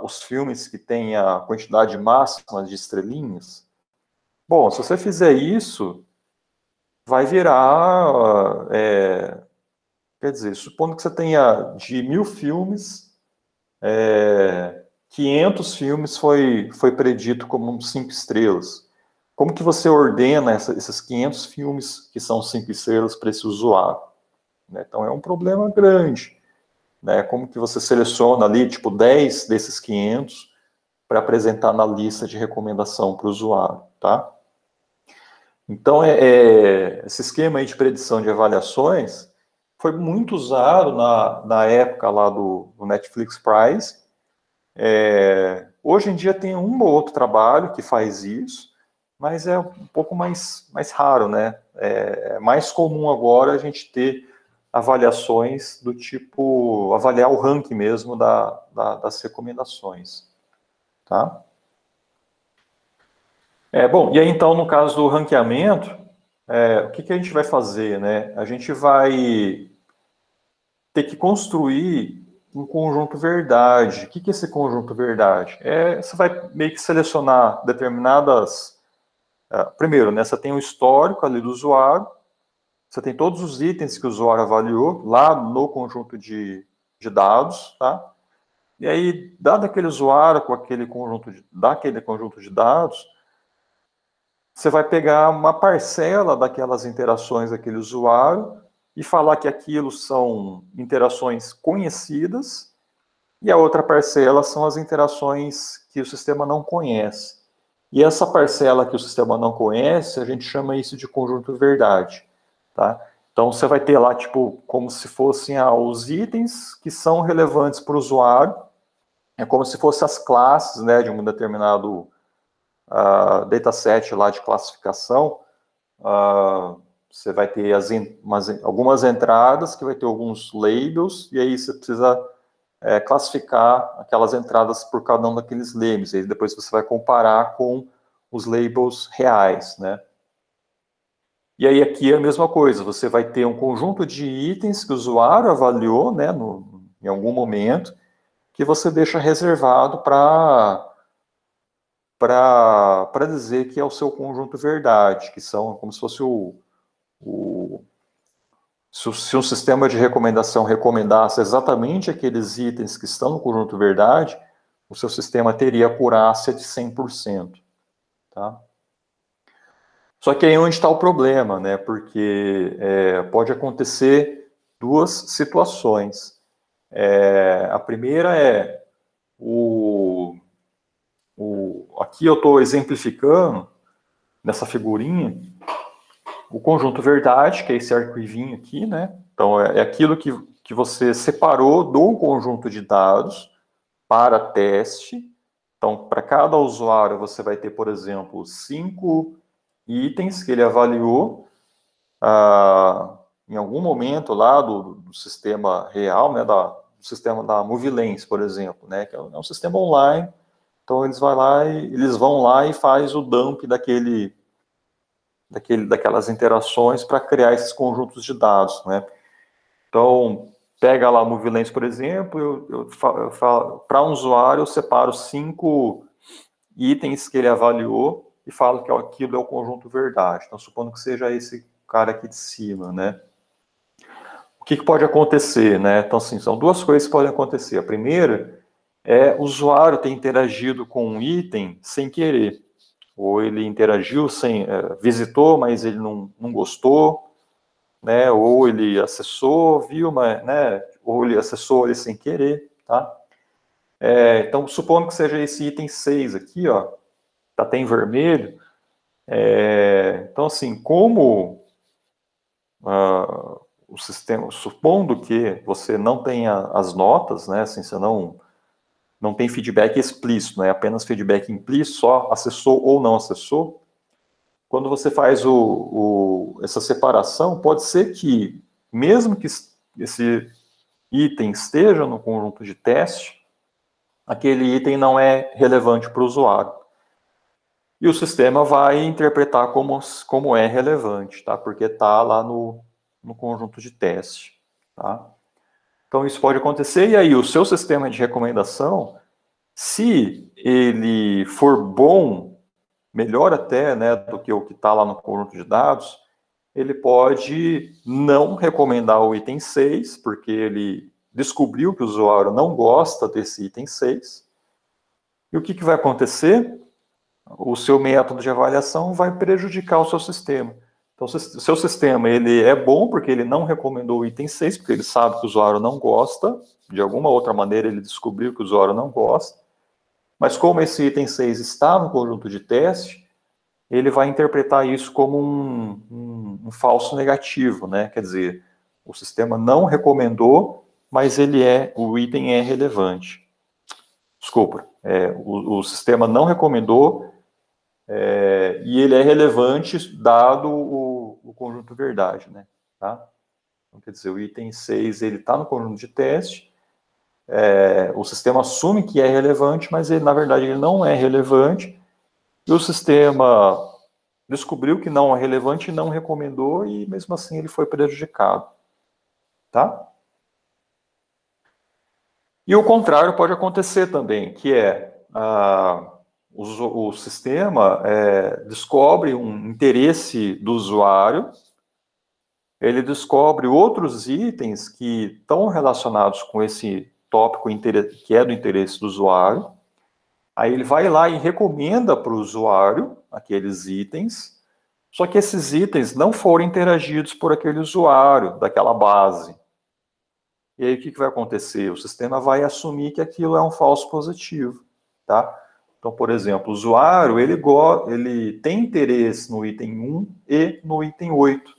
os filmes que têm a quantidade máxima de estrelinhas? Bom, se você fizer isso, vai virar... quer dizer, supondo que você tenha de 1000 filmes, 500 filmes foi predito como 5 estrelas. Como que você ordena esses 500 filmes que são 5 estrelas para esse usuário? Né? Então, é um problema grande. Né? Como que você seleciona ali, tipo, 10 desses 500 para apresentar na lista de recomendação para o usuário, tá? Então, esse esquema aí de predição de avaliações foi muito usado na época lá do Netflix Prize. Hoje em dia tem um ou outro trabalho que faz isso, mas é um pouco mais raro, né? É mais comum agora a gente ter avaliações do tipo, avaliar o ranking mesmo das recomendações, tá? Bom, e aí então, no caso do ranqueamento, o que a gente vai fazer, né? A gente vai ter que construir um conjunto verdade. O que é esse conjunto verdade? Você vai meio que selecionar determinadas... primeiro, né, você tem o histórico ali do usuário, você tem todos os itens que o usuário avaliou lá no conjunto de dados, tá? E aí, dado aquele usuário com aquele conjunto de dados, você vai pegar uma parcela daquelas interações daquele usuário e falar que aquilo são interações conhecidas e a outra parcela são as interações que o sistema não conhece. E essa parcela que o sistema não conhece, a gente chama isso de conjunto verdade. Tá? Então, você vai ter lá, tipo, como se fossem os itens que são relevantes para o usuário, é como se fossem as classes, né, de um determinado dataset lá de classificação. Você vai ter algumas entradas que vai ter alguns labels, e aí você precisa classificar aquelas entradas por cada um daqueles labels, e aí depois você vai comparar com os labels reais, né? E aí aqui é a mesma coisa, você vai ter um conjunto de itens que o usuário avaliou, né, em algum momento, que você deixa reservado para dizer que é o seu conjunto verdade, que são como se fosse se um sistema de recomendação recomendasse exatamente aqueles itens que estão no conjunto verdade, o seu sistema teria acurácia de 100%. Tá? Só que aí é onde está o problema, né? Porque pode acontecer duas situações. A primeira Aqui eu estou exemplificando, nessa figurinha, o conjunto verdade, que é esse arquivinho aqui, né? Então, é aquilo que você separou do conjunto de dados para teste. Então, para cada usuário, você vai ter, por exemplo, 5 itens que ele avaliou em algum momento lá do sistema real, né, do sistema da Movilens, por exemplo, né, que é um sistema online. Então, eles vão lá e faz o dump daquelas interações para criar esses conjuntos de dados, né? Então, pega lá a Movilens, por exemplo, eu falo para um usuário, eu separo 5 itens que ele avaliou e falo que aquilo é o conjunto verdade. Então, supondo que seja esse cara aqui de cima, né? O que pode acontecer, né? Então, assim, são duas coisas que podem acontecer. A primeira é o usuário ter interagido com um item sem querer. Ou ele interagiu visitou, mas ele não gostou, né? Ou ele acessou, viu, mas, né? Ou ele acessou ele sem querer, tá? Então, supondo que seja esse item 6 aqui, ó, tá até em vermelho. Então, assim, como o sistema, supondo que você não tenha as notas, né? Assim, você não tem feedback explícito, né? Apenas feedback implícito, só acessou ou não acessou. Quando você faz essa separação, pode ser que, mesmo que esse item esteja no conjunto de teste, aquele item não é relevante para o usuário. E o sistema vai interpretar como é relevante, tá? Porque está lá no conjunto de teste, tá? Então, isso pode acontecer, e aí o seu sistema de recomendação, se ele for bom, melhor até, né, do que o que está lá no conjunto de dados, ele pode não recomendar o item 6, porque ele descobriu que o usuário não gosta desse item 6. E o que vai acontecer? O seu método de avaliação vai prejudicar o seu sistema. Então, o seu sistema ele é bom porque ele não recomendou o item 6, porque ele sabe que o usuário não gosta, de alguma outra maneira ele descobriu que o usuário não gosta, mas como esse item 6 está no conjunto de teste, ele vai interpretar isso como um falso negativo, né? Quer dizer, o sistema não recomendou, mas o item é relevante. Desculpa, o sistema não recomendou e ele é relevante dado o conjunto verdade, né? Tá? Então, quer dizer, o item 6 ele está no conjunto de teste, o sistema assume que é relevante, mas ele, na verdade ele não é relevante, e o sistema descobriu que não é relevante e não recomendou, e mesmo assim ele foi prejudicado. Tá? E o contrário pode acontecer também, que o sistema descobre um interesse do usuário, ele descobre outros itens que estão relacionados com esse tópico que é do interesse do usuário, aí ele vai lá e recomenda para o usuário aqueles itens, só que esses itens não foram interagidos por aquele usuário daquela base. E aí o que vai acontecer? O sistema vai assumir que aquilo é um falso positivo, tá? Então, por exemplo, o usuário, ele tem interesse no item 1 e no item 8.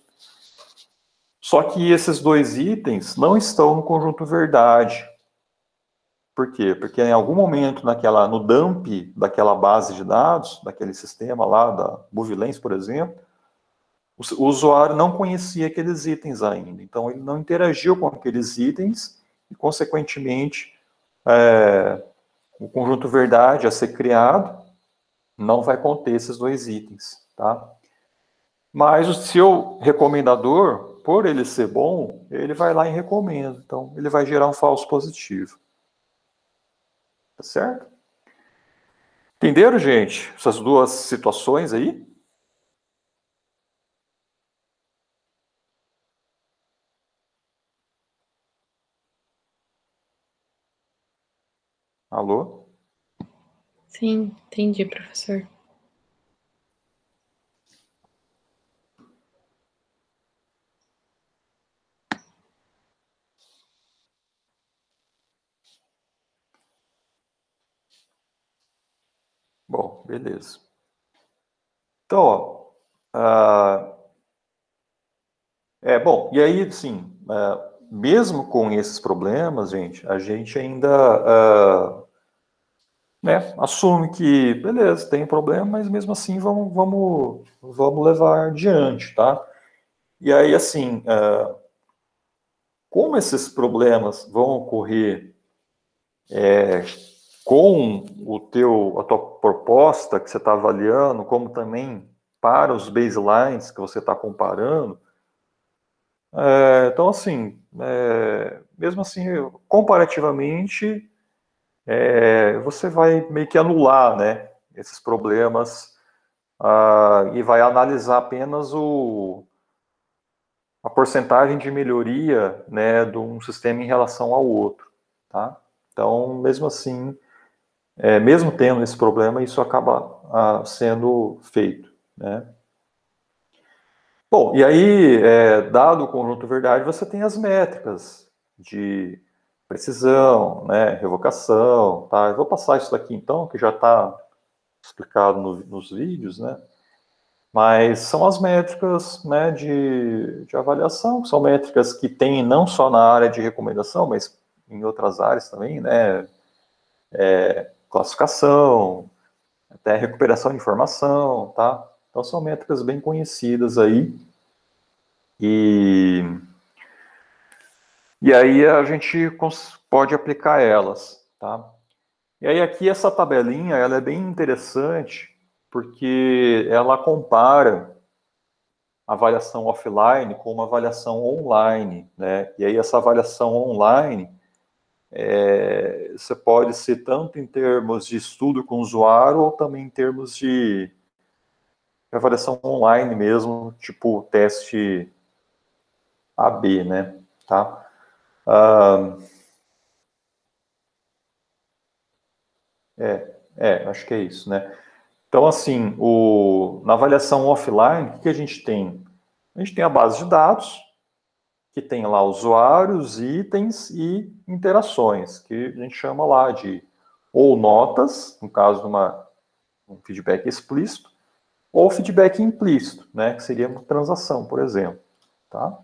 Só que esses dois itens não estão no conjunto verdade. Por quê? Porque em algum momento no dump daquela base de dados, daquele sistema lá, da Movilens, por exemplo, o usuário não conhecia aqueles itens ainda. Então, ele não interagiu com aqueles itens e, consequentemente, o conjunto verdade a ser criado não vai conter esses dois itens, tá? Mas o seu recomendador, por ele ser bom, ele vai lá e recomenda. Então, ele vai gerar um falso positivo. Tá certo? Entenderam, gente? Essas duas situações aí? Alô? Sim, entendi, professor. beleza. Então, ó, bom, e aí, sim, mesmo com esses problemas, gente, a gente ainda né, assume que, beleza, tem problema, mas mesmo assim vamos levar adiante, tá? E aí, assim, como esses problemas vão ocorrer com a tua proposta que você está avaliando, como também para os baselines que você está comparando, então, assim, mesmo assim, comparativamente, você vai meio que anular, né, esses problemas e vai analisar apenas a porcentagem de melhoria, né, de um sistema em relação ao outro, tá? Então, mesmo assim, mesmo tendo esse problema, isso acaba sendo feito, né? Bom, e aí, dado o conjunto verdade, você tem as métricas de precisão, né, revocação, tá? Eu vou passar isso daqui então, que já está explicado nos vídeos, né? Mas são as métricas, né, de avaliação, que são métricas que tem não só na área de recomendação, mas em outras áreas também, né? Classificação, até recuperação de informação, tá? Então são métricas bem conhecidas aí. E aí a gente pode aplicar elas, tá? E aí aqui essa tabelinha, ela é bem interessante, porque ela compara a avaliação offline com uma avaliação online, né? E aí essa avaliação online, você pode ser tanto em termos de estudo com o usuário, ou também em termos de avaliação online mesmo, tipo teste AB, né? Tá? Acho que é isso, né? Então, assim, na avaliação offline, o que a gente tem? A gente tem a base de dados, que tem lá usuários, itens e interações, que a gente chama lá de ou notas, no caso de um feedback explícito, ou feedback implícito, né, que seria uma transação, por exemplo. Tá?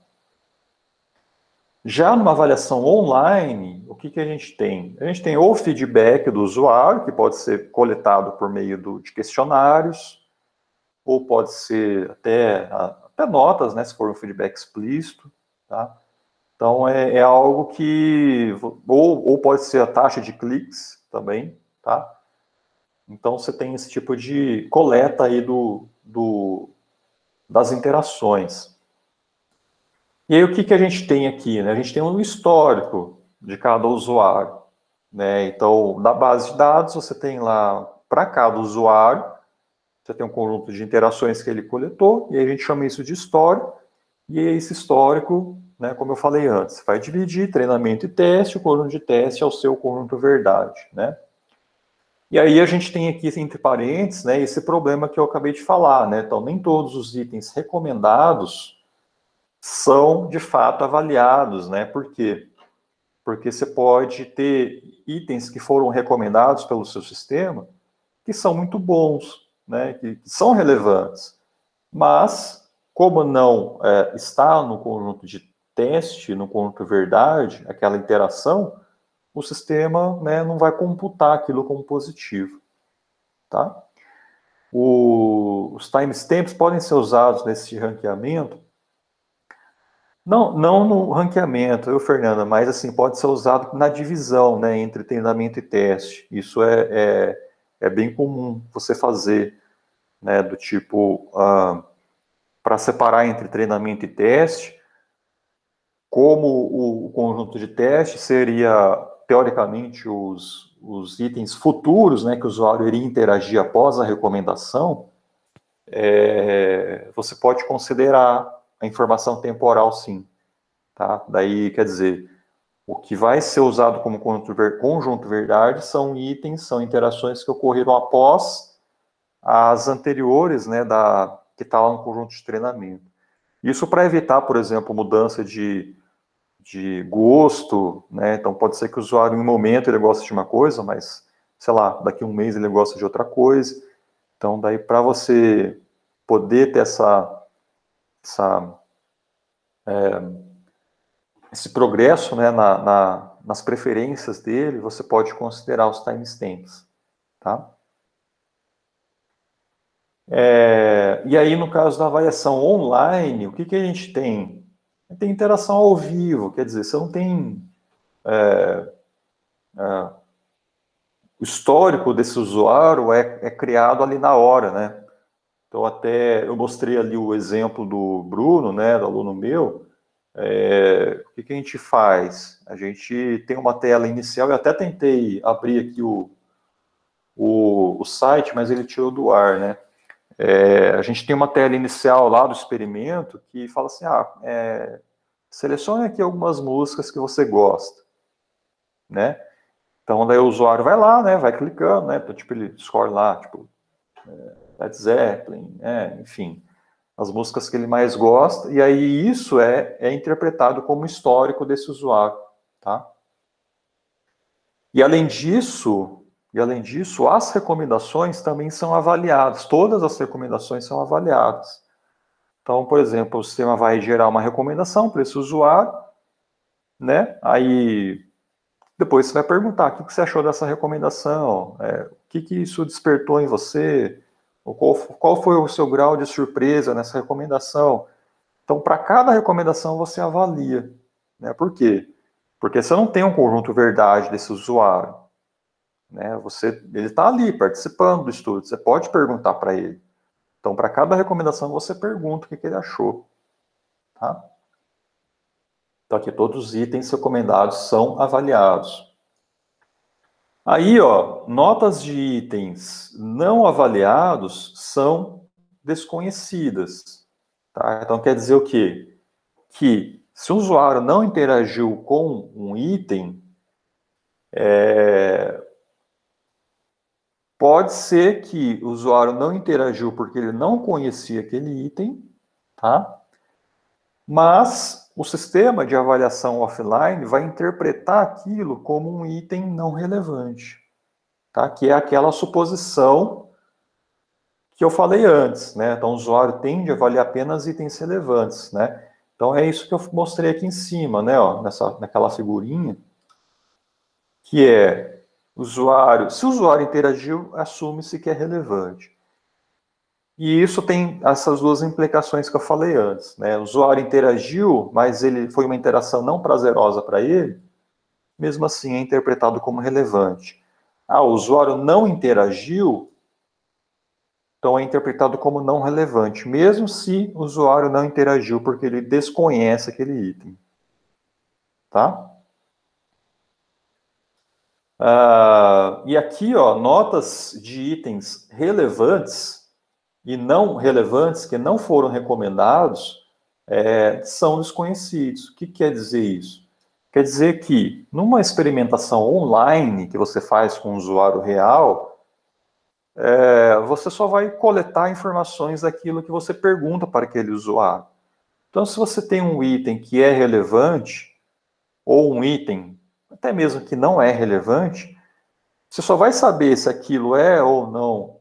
Já numa avaliação online, o que a gente tem? A gente tem o feedback do usuário, que pode ser coletado por meio de questionários, ou pode ser até notas, né, se for um feedback explícito. Tá? Então, é algo que... Ou pode ser a taxa de cliques também, tá? Então, você tem esse tipo de coleta aí das interações. E aí, o que a gente tem aqui? Né? A gente tem um histórico de cada usuário. Né? Então, da base de dados, você tem lá, para cada usuário, você tem um conjunto de interações que ele coletou, e aí a gente chama isso de histórico, e esse histórico, né, como eu falei antes, vai dividir treinamento e teste, o conjunto de teste é o seu conjunto verdade, né? E aí a gente tem aqui, entre parênteses, né, esse problema que eu acabei de falar, né? Então, nem todos os itens recomendados são, de fato, avaliados, né? Por quê? Porque você pode ter itens que foram recomendados pelo seu sistema que são muito bons, né? Que são relevantes, mas como não está no conjunto de teste, no conjunto verdade, aquela interação, o sistema, né, não vai computar aquilo como positivo. Tá? Os timestamps podem ser usados nesse ranqueamento, não no ranqueamento, Fernanda, mas assim, pode ser usado na divisão, né, entre treinamento e teste. Isso é bem comum você fazer, né, do tipo... para separar entre treinamento e teste, como o conjunto de teste seria, teoricamente, os itens futuros, né, que o usuário iria interagir após a recomendação, você pode considerar a informação temporal, sim. Tá? Daí, quer dizer, o que vai ser usado como conjunto verdade são itens, são interações que ocorreram após as anteriores, né, que está lá no conjunto de treinamento. Isso para evitar, por exemplo, mudança de gosto, né? Então pode ser que o usuário, em um momento, ele gosta de uma coisa, mas, sei lá, daqui a um mês ele gosta de outra coisa. Então, daí para você poder ter esse progresso, né, nas preferências dele, você pode considerar os timestamps, tá? E aí, no caso da avaliação online, o que a gente tem? Tem interação ao vivo, quer dizer, você não tem o histórico desse usuário é criado ali na hora, né? Então, até eu mostrei ali o exemplo do Bruno, né, do aluno meu. O que a gente faz? A gente tem uma tela inicial, eu até tentei abrir aqui o site, mas ele tirou do ar, né? A gente tem uma tela inicial lá do experimento que fala assim, selecione aqui algumas músicas que você gosta, né? Então, daí o usuário vai lá, né, vai clicando, né, então, tipo, ele escolhe lá, tipo, Led Zeppelin, enfim, as músicas que ele mais gosta, e aí isso é interpretado como histórico desse usuário, tá? E além disso, as recomendações também são avaliadas, todas as recomendações são avaliadas. Então, por exemplo, o sistema vai gerar uma recomendação para esse usuário, né? Aí depois você vai perguntar o que você achou dessa recomendação, o que isso despertou em você, qual foi o seu grau de surpresa nessa recomendação. Então, para cada recomendação você avalia, né? Por quê? Porque você não tem um conjunto verdade desse usuário, né? Ele está ali participando do estudo, você pode perguntar para ele. Então, para cada recomendação você pergunta o que ele achou, tá? Então, aqui todos os itens recomendados são avaliados. Aí, ó, notas de itens não avaliados são desconhecidas, tá? Então, quer dizer o quê? Que se o usuário não interagiu com um item, pode ser que o usuário não interagiu porque ele não conhecia aquele item, tá? Mas o sistema de avaliação offline vai interpretar aquilo como um item não relevante, tá? Que é aquela suposição que eu falei antes, né? Então, o usuário tende a avaliar apenas itens relevantes, né? Então, é isso que eu mostrei aqui em cima, né? Ó, naquela figurinha, que é se o usuário interagiu, assume-se que é relevante. E isso tem essas duas implicações que eu falei antes, né? O usuário interagiu, mas ele foi uma interação não prazerosa para ele, mesmo assim é interpretado como relevante. O usuário não interagiu, então é interpretado como não relevante, mesmo se o usuário não interagiu porque ele desconhece aquele item. Tá? E aqui, ó, notas de itens relevantes e não relevantes, que não foram recomendados, são desconhecidos. O que quer dizer isso? Quer dizer que, numa experimentação online que você faz com um usuário real, você só vai coletar informações daquilo que você pergunta para aquele usuário. Então, se você tem um item que é relevante, ou um item até mesmo que não é relevante, você só vai saber se aquilo é ou não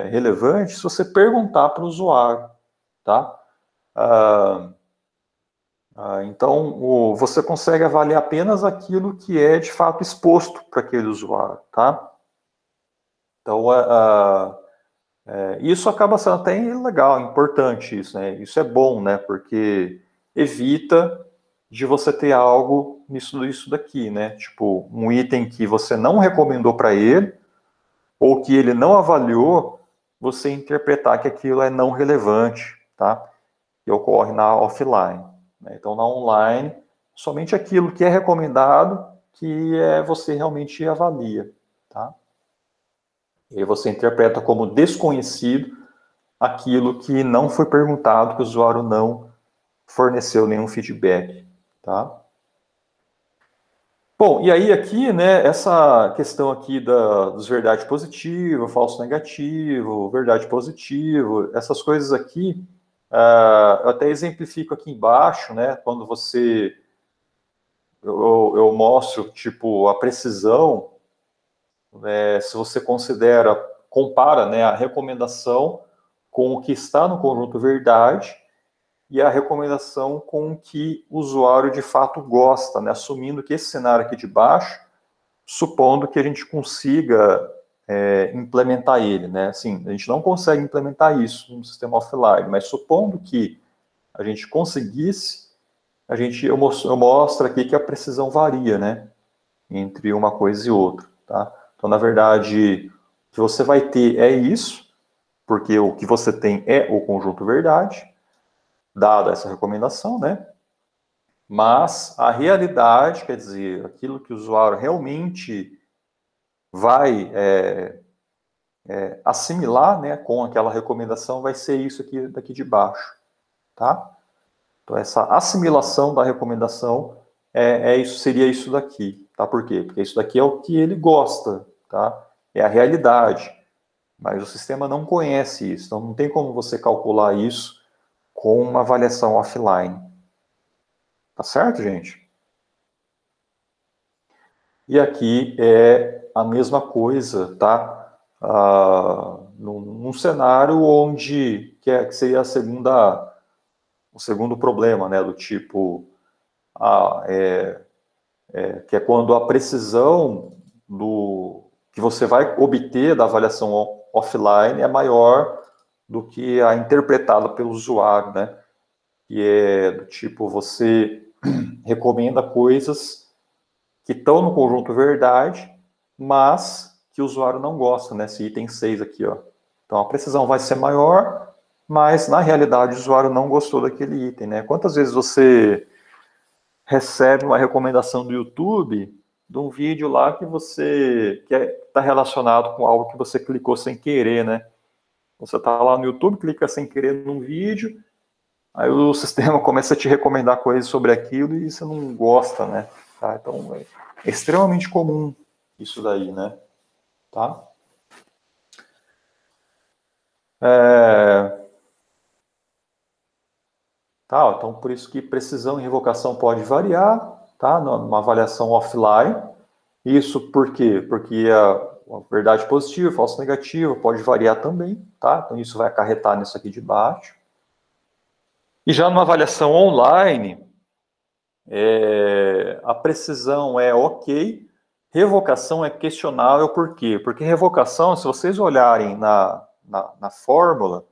relevante se você perguntar para o usuário, tá? Então, você consegue avaliar apenas aquilo que é de fato exposto para aquele usuário, tá? Então, isso acaba sendo até legal, importante isso, né? Isso é bom, né? Porque evita de você ter algo nisso daqui, né? Tipo, um item que você não recomendou para ele, ou que ele não avaliou, você interpretar que aquilo é não relevante, tá? Que ocorre na offline, né? Então, na online, somente aquilo que é recomendado que você realmente avalia, tá? E aí você interpreta como desconhecido aquilo que não foi perguntado, que o usuário não forneceu nenhum feedback, tá? Bom, e aí aqui, né, essa questão aqui dos verdade positivo, falso negativo, verdade positivo, essas coisas aqui, eu até exemplifico aqui embaixo, né, quando eu mostro, tipo, a precisão, né, se você considera compara, né, a recomendação com o que está no conjunto verdade e a recomendação com o que o usuário de fato gosta, né, assumindo que esse cenário aqui de baixo, supondo que a gente consiga implementar ele, né? Assim, a gente não consegue implementar isso no sistema offline, mas supondo que a gente conseguisse, eu mostro aqui que a precisão varia, né? Entre uma coisa e outra, tá? Então, na verdade, o que você vai ter é isso, porque o que você tem é o conjunto verdade, dada essa recomendação, né? Mas a realidade, quer dizer, aquilo que o usuário realmente vai assimilar, né, com aquela recomendação, vai ser isso aqui daqui de baixo, tá? Então, essa assimilação da recomendação seria isso daqui, tá? Por quê? Porque isso daqui é o que ele gosta, tá? É a realidade. Mas o sistema não conhece isso, então não tem como você calcular isso com uma avaliação offline. Tá certo, gente? E aqui é a mesma coisa, tá? Num cenário onde que seria o segundo problema, né? Do tipo, que é quando a precisão que você vai obter da avaliação offline é maior do que a interpretada pelo usuário, né? Que é do tipo, você recomenda coisas que estão no conjunto verdade, mas que o usuário não gosta, né? Esse item 6 aqui, ó. Então a precisão vai ser maior, mas na realidade o usuário não gostou daquele item, né? Quantas vezes você recebe uma recomendação do YouTube de um vídeo lá que está relacionado com algo que você clicou sem querer, né? Você está lá no YouTube, clica sem querer num vídeo, aí o sistema começa a te recomendar coisas sobre aquilo e você não gosta, né? Tá? Então é extremamente comum isso daí, né? Tá? Tá, então por isso que precisão e revocação pode variar, tá? Numa avaliação offline. Isso por quê? Porque a verdade positiva, falso negativa pode variar também, tá? Então isso vai acarretar nisso aqui de baixo. E já numa avaliação online, a precisão é ok, revocação é questionável, por quê? Porque revocação, se vocês olharem na fórmula,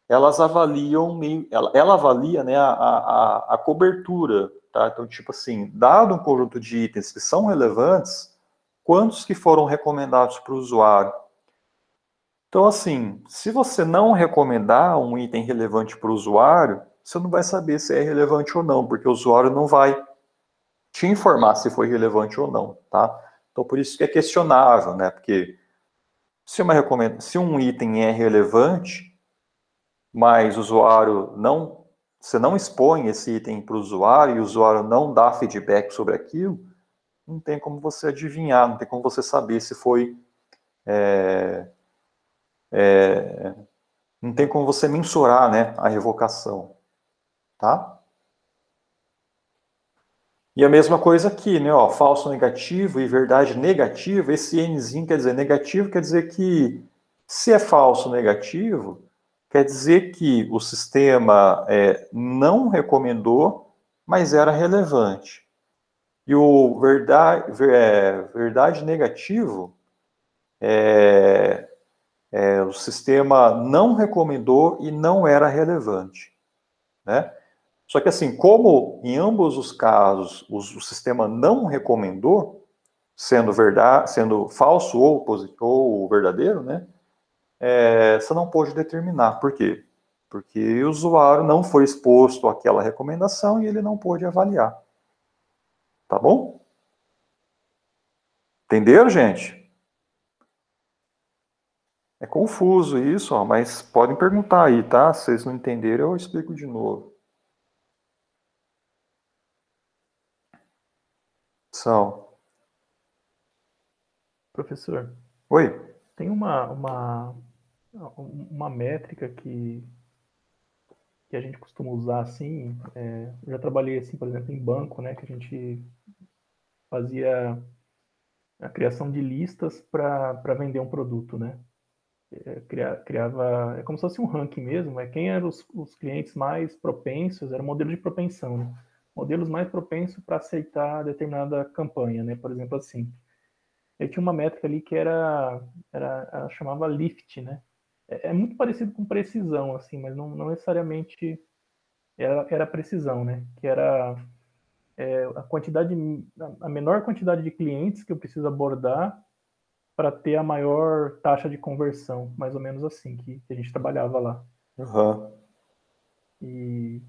elas avaliam, ela avalia, né, a cobertura, tá? Então, tipo assim, dado um conjunto de itens que são relevantes, quantos que foram recomendados para o usuário? Então, assim, se você não recomendar um item relevante para o usuário, você não vai saber se é relevante ou não, porque o usuário não vai te informar se foi relevante ou não, tá? Então, por isso que é questionável, né? Porque se um item é relevante, mas o usuário você não expõe esse item para o usuário e o usuário não dá feedback sobre aquilo, não tem como você adivinhar, não tem como você saber se foi não tem como você mensurar, né, a revocação, tá? E a mesma coisa aqui, né, ó, falso negativo e verdade negativa, esse Nzinho quer dizer negativo, quer dizer que se é falso negativo, quer dizer que o sistema não recomendou, mas era relevante. E o verdade negativo o sistema não recomendou e não era relevante, né? Só que assim, como em ambos os casos o sistema não recomendou, sendo falso ou verdadeiro, né? Você não pode determinar. Por quê? Porque o usuário não foi exposto àquela recomendação e ele não pôde avaliar. Tá bom? Entenderam, gente? É confuso isso, ó, mas podem perguntar aí, tá? Se vocês não entenderam, eu explico de novo. São. Professor, Oi? tem uma métrica que a gente costuma usar assim, eu já trabalhei assim, por exemplo, em banco, né, que a gente fazia a criação de listas para vender um produto, né? criava, é como se fosse um ranking mesmo, quem eram os clientes mais propensos, era um modelo de propensão, né? Modelos mais propensos para aceitar determinada campanha, né? Por exemplo, assim, eu tinha uma métrica ali que ela chamava lift, né? É muito parecido com precisão, assim, mas não necessariamente era precisão, né? Que era a quantidade, a menor quantidade de clientes que eu preciso abordar para ter a maior taxa de conversão, mais ou menos assim que a gente trabalhava lá. Aham. E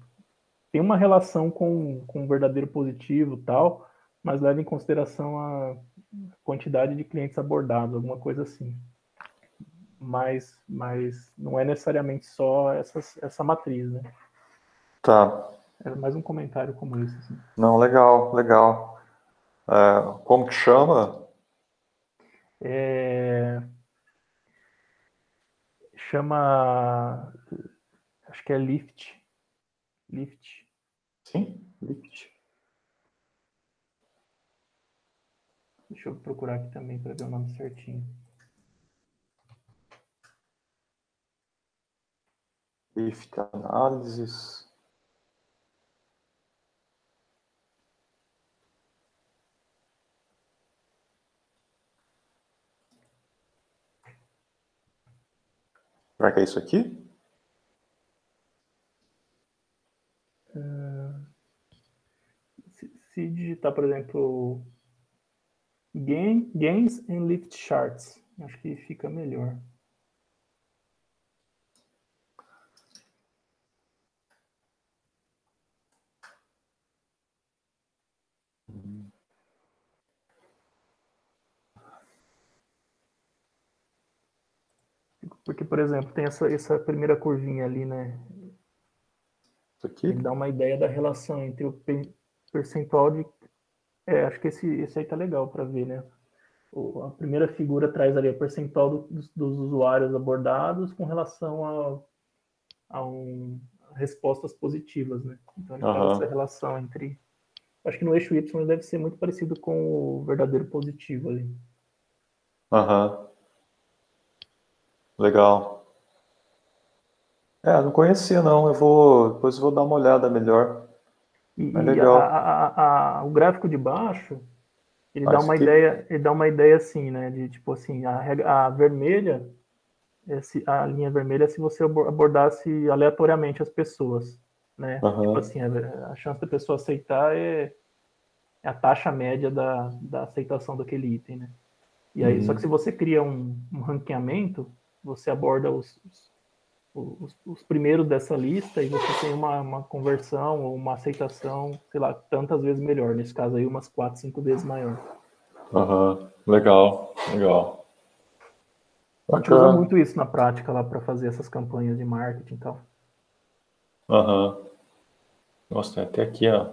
tem uma relação com o verdadeiro positivo e tal, mas leva em consideração a quantidade de clientes abordados, alguma coisa assim. Mas não é necessariamente só essa matriz, né? Tá. Era mais um comentário como esse, assim. Não, legal, legal. Como que chama? É, chama, acho que é Lift. Lift. Sim, Lift. Deixa eu procurar aqui também para ver o nome certinho. Lift Análises. Será que é isso aqui? Se digitar, por exemplo, Gains and Lift Charts, acho que fica melhor. Porque, por exemplo, tem essa primeira curvinha ali, né? Isso aqui? Ele dá uma ideia da relação entre o percentual de. Acho que esse aí tá legal para ver, né? A primeira figura traz ali o percentual dos usuários abordados com relação a respostas positivas, né? Então ele faz essa Aham. relação entre. Acho que no eixo Y ele deve ser muito parecido com o verdadeiro positivo ali. Aham. Legal. Não conhecia não. Depois eu vou dar uma olhada melhor. É E legal. o gráfico de baixo, Isso aqui? ele dá uma ideia assim, né? De tipo assim, a vermelha, a linha vermelha é se você abordasse aleatoriamente as pessoas, né? Tipo Aham. assim, a chance da pessoa aceitar é a taxa média da aceitação daquele item, né? E aí, só que se Uhum. você cria um ranqueamento, você aborda os primeiros dessa lista e você tem uma conversão ou uma aceitação, sei lá, tantas vezes melhor. Nesse caso aí, umas 4, 5 vezes maior. Aham. Legal, legal. A gente usa Bacana. muito isso na prática lá para fazer essas campanhas de marketing e tal. Aham. Nossa, tem até aqui, ó,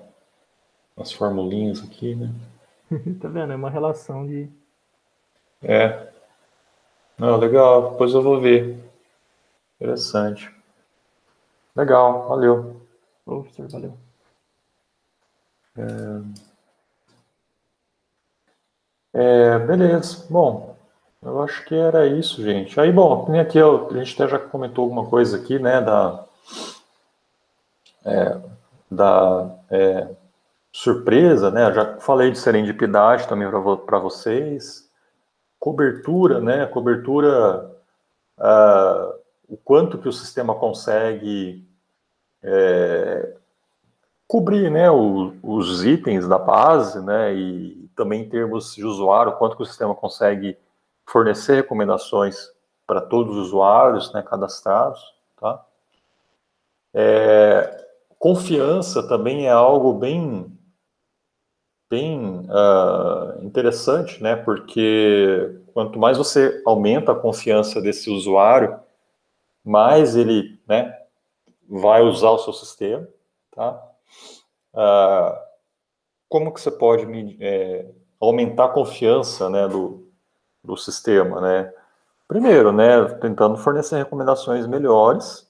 as formulinhas aqui, né? Tá vendo? É uma relação de. É. Não, legal. Depois eu vou ver. Interessante. Legal, valeu. Ô, professor, valeu. Beleza. Bom, eu acho que era isso, gente. Aí, bom, tem aqui, a gente até já comentou alguma coisa aqui, né, da surpresa, né? Eu já falei de serendipidade também para vocês. Cobertura, né? Cobertura, o quanto que o sistema consegue cobrir, né, os itens da base, né, e também em termos de usuário, quanto que o sistema consegue fornecer recomendações para todos os usuários, né, cadastrados, tá? Confiança também é algo bem interessante, né, porque quanto mais você aumenta a confiança desse usuário, mais ele, né, vai usar o seu sistema, tá? Como que você pode aumentar a confiança, né, do sistema, né? Primeiro, né, tentando fornecer recomendações melhores,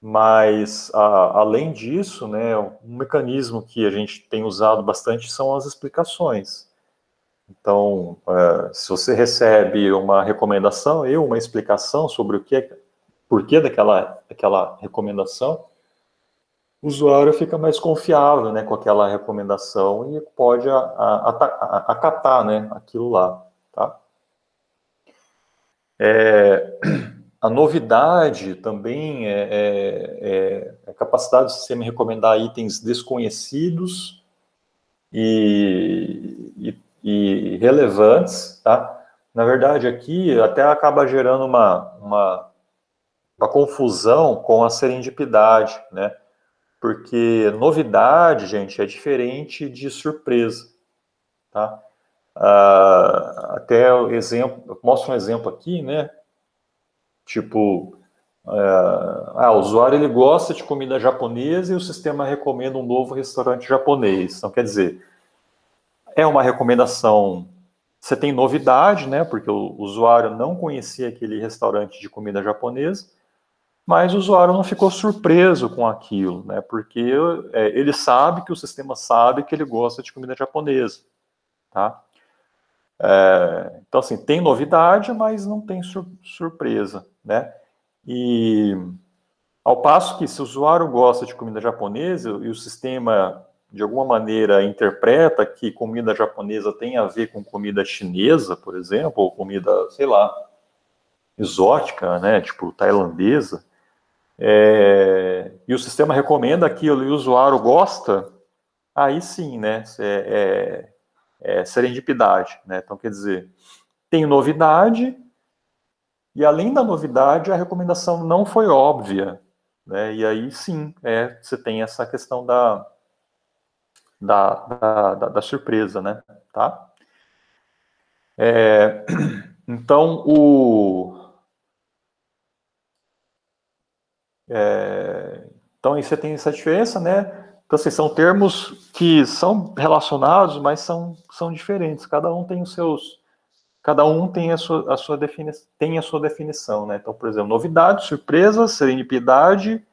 mas além disso, né, um mecanismo que a gente tem usado bastante são as explicações. Então, se você recebe uma recomendação, uma explicação sobre o que, porquê daquela recomendação, o usuário fica mais confiável, né, com aquela recomendação e pode acatar, né, aquilo lá, tá? A novidade também é a capacidade do sistema recomendar itens desconhecidos e relevantes, tá? Na verdade, aqui até acaba gerando uma confusão com a serendipidade, né? Porque novidade, gente, é diferente de surpresa, tá? Até o exemplo, eu mostro um exemplo aqui, né? Tipo, o usuário ele gosta de comida japonesa e o sistema recomenda um novo restaurante japonês. Então, quer dizer, é uma recomendação. Você tem novidade, né? Porque o usuário não conhecia aquele restaurante de comida japonesa, mas o usuário não ficou surpreso com aquilo, né? Porque ele sabe que o sistema sabe que ele gosta de comida japonesa, tá? Então, assim, tem novidade, mas não tem surpresa, né? E ao passo que se o usuário gosta de comida japonesa e o sistema de alguma maneira interpreta que comida japonesa tem a ver com comida chinesa, por exemplo, ou comida, sei lá, exótica, né, tipo tailandesa, e o sistema recomenda aquilo e o usuário gosta, aí sim, né, é serendipidade, né, então quer dizer, tem novidade e além da novidade a recomendação não foi óbvia, né, e aí sim, você tem essa questão da surpresa, né, tá? Então, então, aí você tem essa diferença, né? Então, assim, são termos que são relacionados, mas são diferentes. Cada um tem tem a sua definição, né? Então, por exemplo, novidade, surpresa, serendipidade,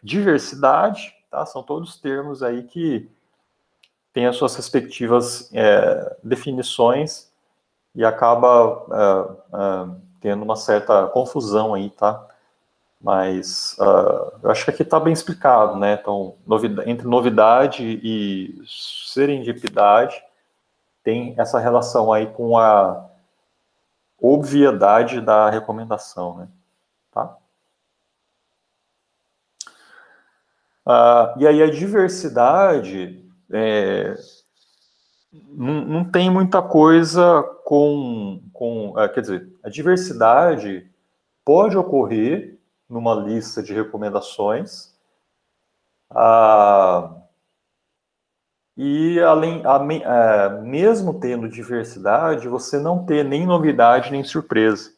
diversidade, tá? São todos termos aí que têm as suas respectivas definições e acaba tendo uma certa confusão aí, tá? Mas eu acho que aqui está bem explicado, né? Então, entre novidade e serendipidade, tem essa relação aí com a obviedade da recomendação, né? Tá? E aí a diversidade não tem muita coisa quer dizer, a diversidade pode ocorrer numa lista de recomendações, e mesmo tendo diversidade, você não ter nem novidade nem surpresa,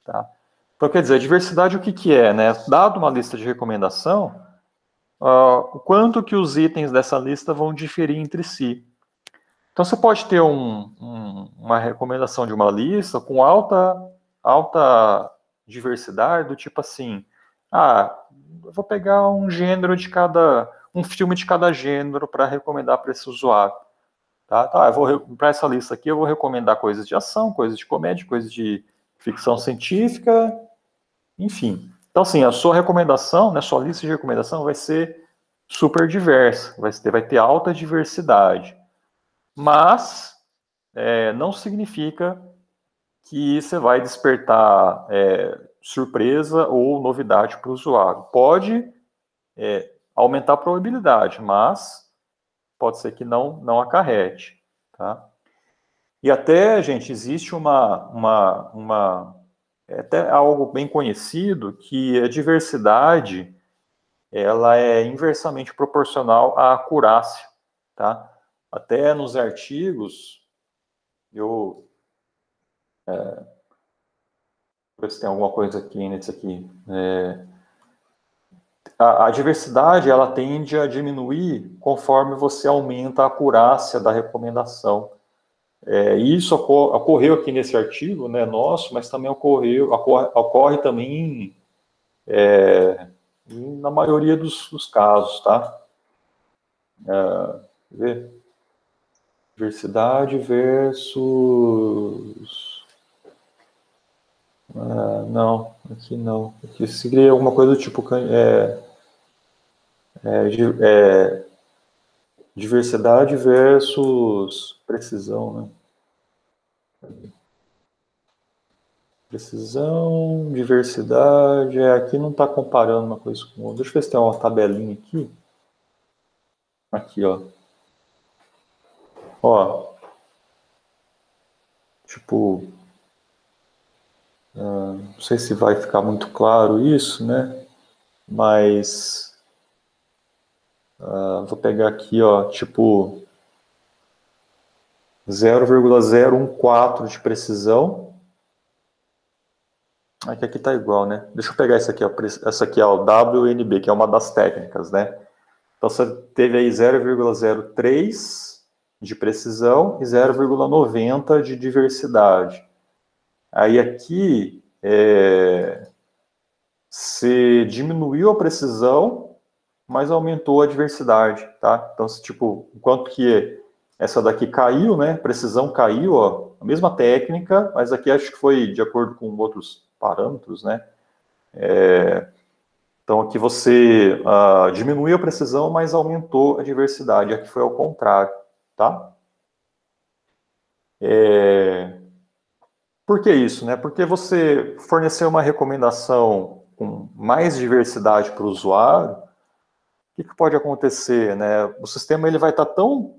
tá? Então, quer dizer, a diversidade o que é, né? Dado uma lista de recomendação, o quanto que os itens dessa lista vão diferir entre si. Então, você pode ter uma recomendação de uma lista com alta diversidade, do tipo assim, eu vou pegar um filme de cada gênero para recomendar para esse usuário. Tá, para essa lista aqui eu vou recomendar coisas de ação, coisas de comédia, coisas de ficção científica, enfim. Então, assim, a sua recomendação, né, sua lista de recomendação vai ser super diversa, vai ter alta diversidade. Mas não significa que você vai despertar surpresa ou novidade para o usuário. Pode aumentar a probabilidade, mas pode ser que não acarrete, tá? E até, gente, existe até algo bem conhecido, que a diversidade ela é inversamente proporcional à acurácia, tá? Até nos artigos, ver se tem alguma coisa aqui nesse aqui. A diversidade ela tende a diminuir conforme você aumenta a acurácia da recomendação. Isso ocorreu aqui nesse artigo, né, nosso, mas também ocorre também na maioria dos casos, tá? Ver. Diversidade versus... não, aqui não. Aqui seria alguma coisa do tipo... diversidade versus precisão, né? Precisão, diversidade... aqui não está comparando uma coisa com outra. Deixa eu ver se tem uma tabelinha aqui. Aqui, ó. Ó. Tipo... não sei se vai ficar muito claro isso, né? Mas... vou pegar aqui, ó, tipo... 0,014 de precisão. Aqui está igual, né? Deixa eu pegar essa aqui, ó, o WNB, que é uma das técnicas, né? Então, você teve aí 0,03 de precisão e 0,90 de diversidade. Aí aqui, você diminuiu a precisão, mas aumentou a diversidade, tá? Então, tipo, enquanto que essa daqui caiu, né? Precisão caiu, ó, a mesma técnica, mas aqui acho que foi de acordo com outros parâmetros, né? Então, aqui você diminuiu a precisão, mas aumentou a diversidade. Aqui foi ao contrário, tá? Por que isso, né? Porque você forneceu uma recomendação com mais diversidade para o usuário, o que pode acontecer, né? O sistema ele vai estar tão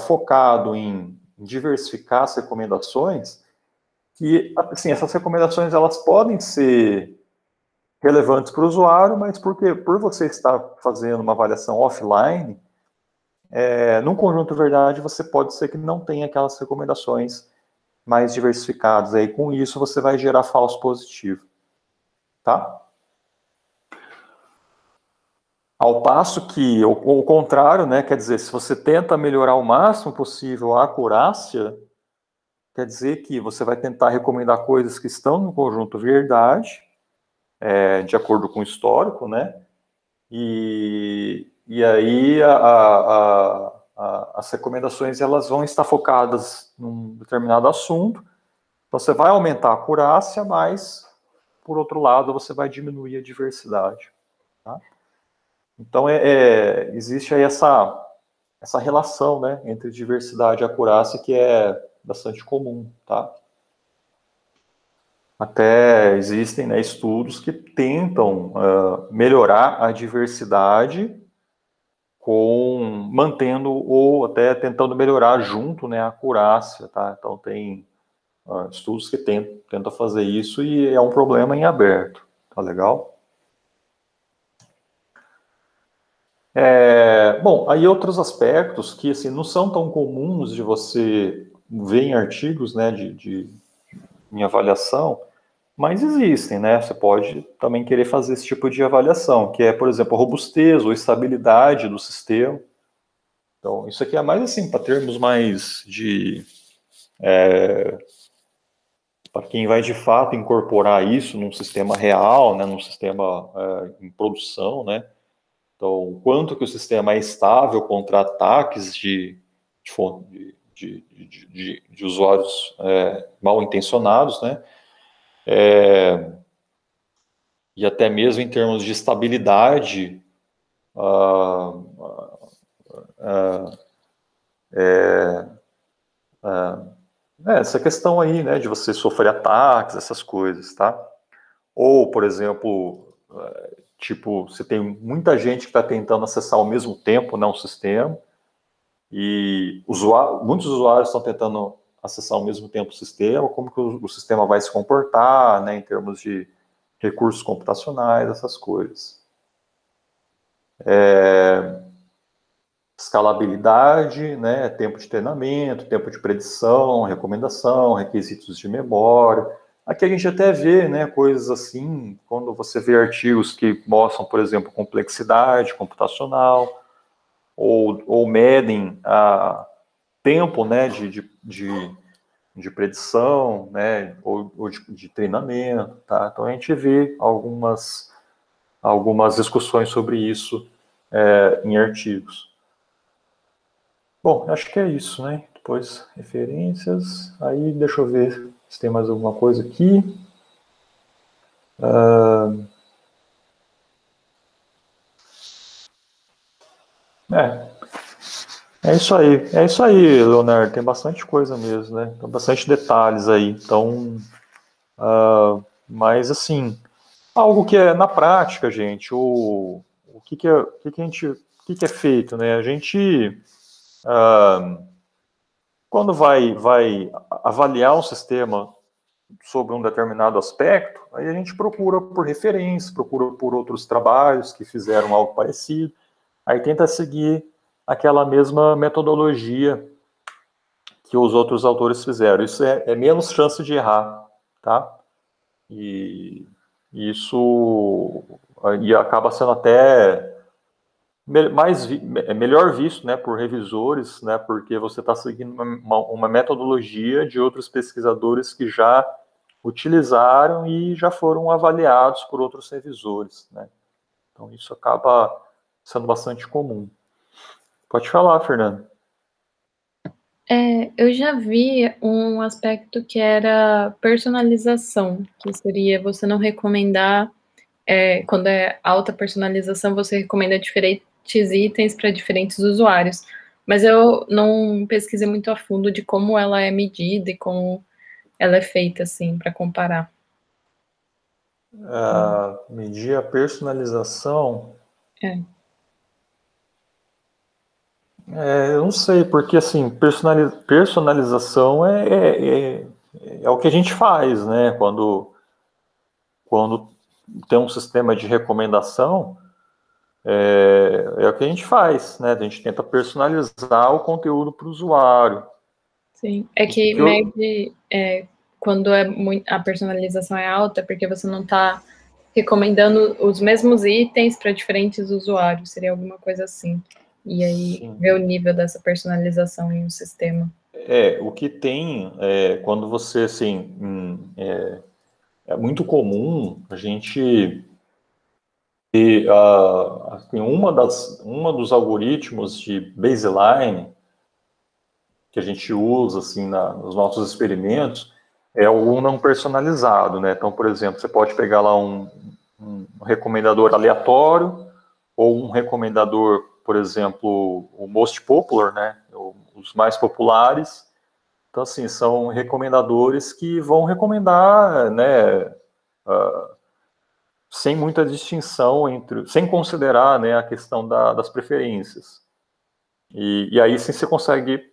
focado em diversificar as recomendações que, assim, essas recomendações elas podem ser relevantes para o usuário, mas por você estar fazendo uma avaliação offline, num conjunto verdade, você pode ser que não tenha aquelas recomendações mais diversificadas. Aí, com isso, você vai gerar falso positivo. Tá? Ao passo que, o contrário, né, quer dizer, se você tenta melhorar o máximo possível a acurácia, quer dizer que você vai tentar recomendar coisas que estão no conjunto verdade, de acordo com o histórico, né? E aí as recomendações elas vão estar focadas num determinado assunto. Então você vai aumentar a acurácia, mas por outro lado você vai diminuir a diversidade. Tá? Então existe aí essa relação, né, entre diversidade e acurácia que é bastante comum, tá? Até existem, né, estudos que tentam melhorar a diversidade mantendo ou até tentando melhorar junto, né, a acurácia, tá? Então tem estudos que tentam fazer isso e é um problema em aberto, tá legal? Bom, aí outros aspectos que assim, não são tão comuns de você ver em artigos, né, em avaliação, mas existem, né? Você pode também querer fazer esse tipo de avaliação, que é, por exemplo, a robustez ou estabilidade do sistema. Então, isso aqui é mais assim, para termos mais para quem vai de fato incorporar isso num sistema real, né, num sistema em produção, né? Então, o quanto que o sistema é estável contra ataques de usuários mal intencionados, né? E até mesmo em termos de estabilidade, essa questão aí, né, de você sofrer ataques, essas coisas, tá? Ou, por exemplo, tipo, você tem muita gente que está tentando acessar ao mesmo tempo, né, um sistema, e muitos usuários estão tentando acessar ao mesmo tempo o sistema, como que o sistema vai se comportar, né, em termos de recursos computacionais, essas coisas. Escalabilidade, né, tempo de treinamento, tempo de predição, recomendação, requisitos de memória. Aqui a gente até vê, né, coisas assim, quando você vê artigos que mostram, por exemplo, complexidade computacional, ou medem tempo, né, de predição, né, ou de treinamento, tá? Então a gente vê algumas discussões sobre isso em artigos. Bom, acho que é isso, né? Depois, referências. Aí, deixa eu ver se tem mais alguma coisa aqui. É, é isso aí, Leonardo. Tem bastante coisa mesmo, né? Tem bastante detalhes aí. Então, mas assim, algo que é na prática, gente, o que que é, o que que é feito, né? A gente, quando vai avaliar um sistema sobre um determinado aspecto, aí a gente procura por referência, procura por outros trabalhos que fizeram algo parecido, aí tenta seguir aquela mesma metodologia que os outros autores fizeram. Isso é menos chance de errar, tá? E isso e acaba sendo até melhor visto, né, por revisores, né, porque você está seguindo uma metodologia de outros pesquisadores que já utilizaram e já foram avaliados por outros revisores, né? Então isso acaba sendo bastante comum. Pode falar, Fernando. Eu já vi um aspecto que era personalização, que seria você não recomendar, quando é alta personalização, você recomenda diferentes itens para diferentes usuários. Mas eu não pesquisei muito a fundo de como ela é medida e como ela é feita, assim, para comparar. Medir a personalização. É. Eu não sei, porque assim, personalização é o que a gente faz, né? Quando tem um sistema de recomendação, é o que a gente faz, né? A gente tenta personalizar o conteúdo para o usuário. Sim, é que mede quando a personalização é alta, porque você não está recomendando os mesmos itens para diferentes usuários, seria alguma coisa assim. E aí, Sim. ver o nível dessa personalização em um sistema. O que tem, quando você, assim, é muito comum a gente ter, assim, uma dos algoritmos de baseline que a gente usa, assim, nos nossos experimentos, é o não personalizado, né? Então, por exemplo, você pode pegar lá um recomendador aleatório ou um recomendador, por exemplo, o most popular, né? Os mais populares. Então, assim, são recomendadores que vão recomendar, né, sem muita distinção sem considerar, né, a questão das preferências. E aí sim você consegue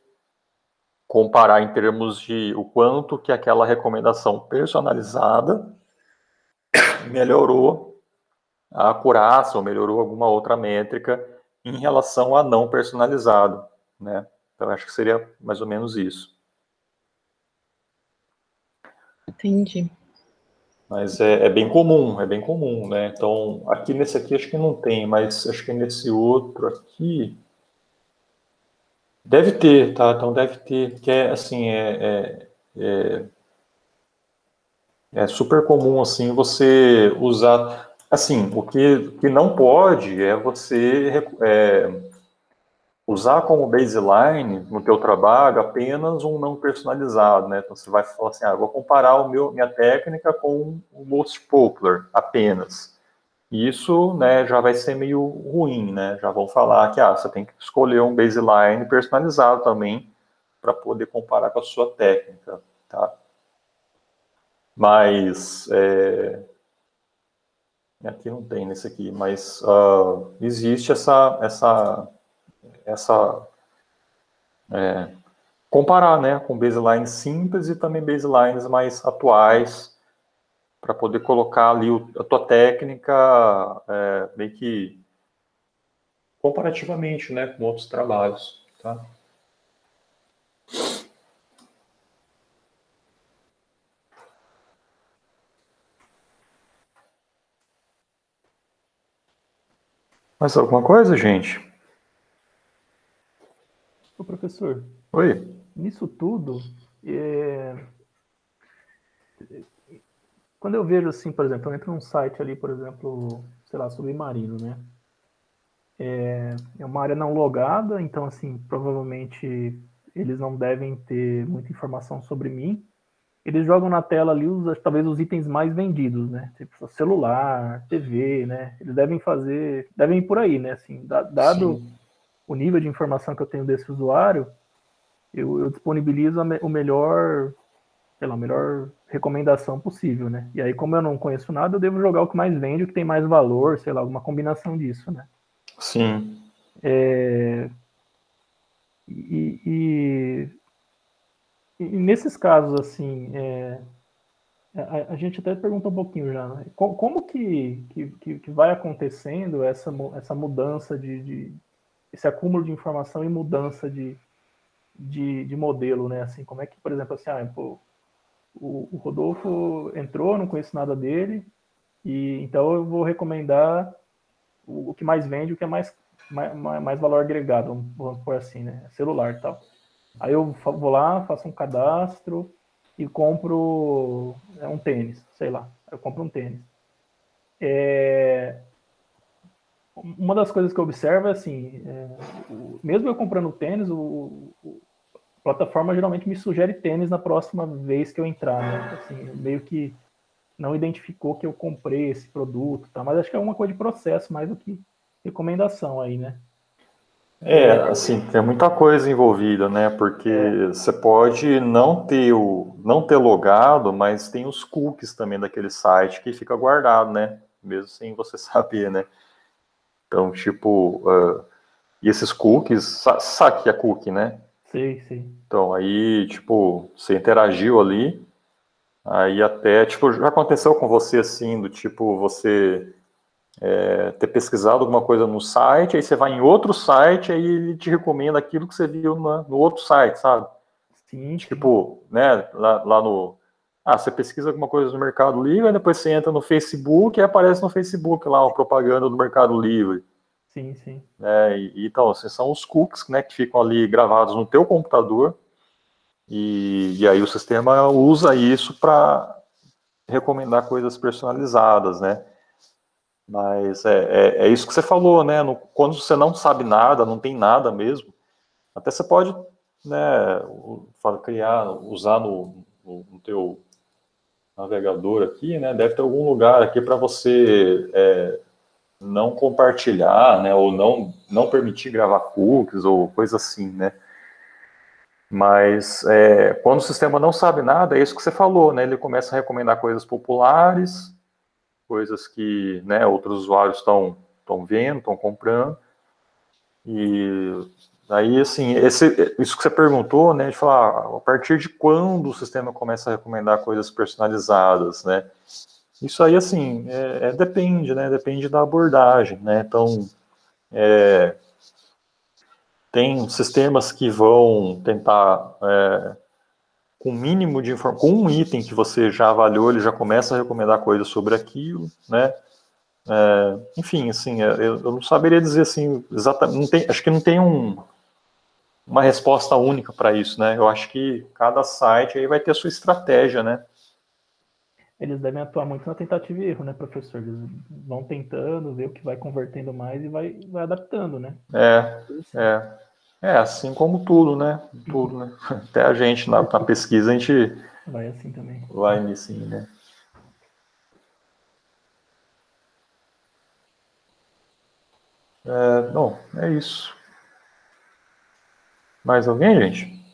comparar em termos de o quanto que aquela recomendação personalizada melhorou a acurácia ou melhorou alguma outra métrica em relação a não personalizado, né? Então acho que seria mais ou menos isso. Entendi. Mas é bem comum, né? Então, aqui nesse aqui acho que não tem, mas acho que nesse outro aqui deve ter, tá? Então deve ter, que é assim, é super comum assim você usar, assim, o que não pode é você usar como baseline no teu trabalho apenas um não personalizado, né? Então você vai falar assim, vou comparar minha técnica com o most popular apenas. Isso, né, já vai ser meio ruim, né? Já vão falar que você tem que escolher um baseline personalizado também para poder comparar com a sua técnica, tá? Mas aqui não tem nesse aqui, mas existe essa comparar, né, com baselines simples e também baselines mais atuais para poder colocar ali a tua técnica meio que comparativamente, né, com outros trabalhos, tá? Mais alguma coisa, gente? Ô, professor, Oi? nisso tudo, quando eu vejo assim, por exemplo, eu entro num site ali, por exemplo, sei lá, submarino, né? É uma área não logada, então, assim, provavelmente eles não devem ter muita informação sobre mim. Eles jogam na tela ali talvez os itens mais vendidos, né? Tipo celular, TV, né? Eles devem ir por aí, né? Assim, dado Sim, o nível de informação que eu tenho desse usuário, eu disponibilizo o melhor, sei lá, a melhor recomendação possível, né? E aí, como eu não conheço nada, eu devo jogar o que mais vende, o que tem mais valor, sei lá, alguma combinação disso, né? sim. E, e, e nesses casos, assim, a gente até pergunta um pouquinho já, né? Como que vai acontecendo essa mudança esse acúmulo de informação e mudança de modelo, né? Assim, como é que, por exemplo, assim, pô, o Rodolfo entrou, não conheço nada dele, e então eu vou recomendar o que mais vende, o que é mais valor agregado, vamos por assim, né? Celular e tal. Aí eu vou lá, faço um cadastro e compro um tênis, sei lá. Eu compro um tênis. Uma das coisas que eu observo é assim, mesmo eu comprando tênis, a plataforma geralmente me sugere tênis na próxima vez que eu entrar, né? Assim, meio que não identificou que eu comprei esse produto, tá? Mas acho que é uma coisa de processo mais do que recomendação aí, né? Assim, tem muita coisa envolvida, né? Porque você pode não ter logado, mas tem os cookies também daquele site que fica guardado, né? Mesmo sem você saber, né? Então, tipo, e esses cookies, sabe o que é cookie, né? Sei, sei. Então, aí, tipo, você interagiu ali, aí até, tipo, já aconteceu com você assim, do tipo, você ter pesquisado alguma coisa no site, aí você vai em outro site, aí ele te recomenda aquilo que você viu no outro site, sabe? Sim, sim. Tipo, né, lá no... Ah, você pesquisa alguma coisa no Mercado Livre, aí depois você entra no Facebook e aparece no Facebook lá uma propaganda do Mercado Livre. Sim, sim. Né? Então, assim, são os cookies, né, que ficam ali gravados no teu computador e aí o sistema usa isso para recomendar coisas personalizadas, né? Mas é isso que você falou, né? Quando você não sabe nada, não tem nada mesmo, até você pode, né, criar, usar no teu navegador aqui, né? Deve ter algum lugar aqui para você não compartilhar, né? Ou não permitir gravar cookies ou coisa assim, né? Mas quando o sistema não sabe nada, é isso que você falou, né? Ele começa a recomendar coisas populares, coisas que, né, outros usuários estão vendo, estão comprando. E aí, assim, isso que você perguntou, né, de falar a partir de quando o sistema começa a recomendar coisas personalizadas, né? Isso aí, assim, depende, né? Depende da abordagem, né? Então, tem sistemas que vão tentar, com o mínimo de informação, com um item que você já avaliou, ele já começa a recomendar coisas sobre aquilo, né? Enfim, assim, eu não saberia dizer assim exatamente, acho que não tem uma resposta única para isso, né? Eu acho que cada site aí vai ter a sua estratégia, né? Eles devem atuar muito na tentativa e erro, né, professor? Eles vão tentando ver o que vai convertendo mais e vai adaptando, né? É, Assim. é, assim como tudo, né? Tudo, né? Até a gente na pesquisa a gente Vai assim também. vai nisso, né? Bom, é isso. Mais alguém, gente?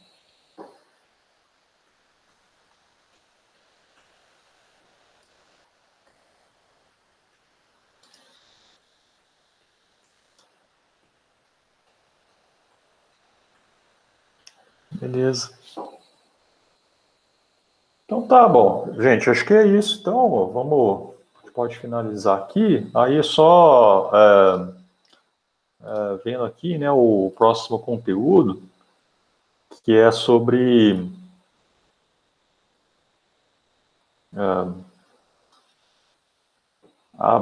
Beleza. Então tá bom, gente, acho que é isso. Então, pode finalizar aqui. Aí só vendo aqui, né, o próximo conteúdo, que é sobre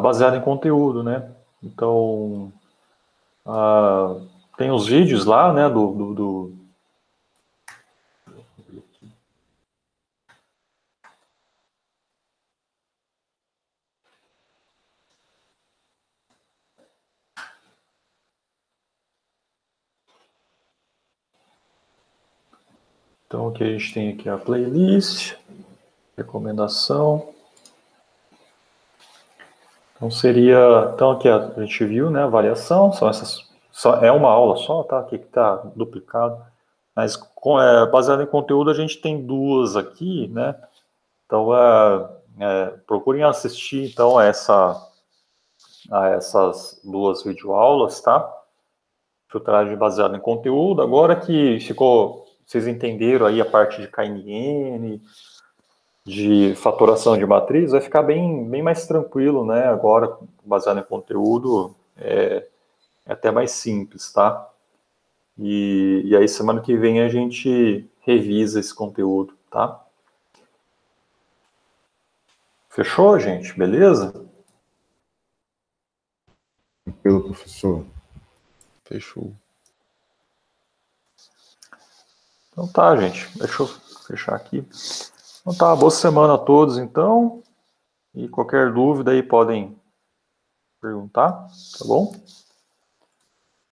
baseado em conteúdo, né? Então, tem os vídeos lá, né, Então, aqui a gente tem aqui a playlist, recomendação. Então, seria... Então, aqui a gente viu, né, avaliação, são essas... é uma aula só, tá? Aqui que está duplicado. Mas, baseado em conteúdo, a gente tem duas aqui, né? Então, procurem assistir, então, a essas duas videoaulas, tá? Filtragem baseada em conteúdo. Agora que vocês entenderam aí a parte de KNN, de fatoração de matriz, vai ficar bem mais tranquilo, né? Agora, baseado em conteúdo, é até mais simples, tá? E aí, semana que vem, a gente revisa esse conteúdo, tá? Fechou, gente? Beleza? Pelo professor. Fechou. Então tá, gente. Deixa eu fechar aqui. Então tá, boa semana a todos, então. E qualquer dúvida aí podem perguntar, tá bom?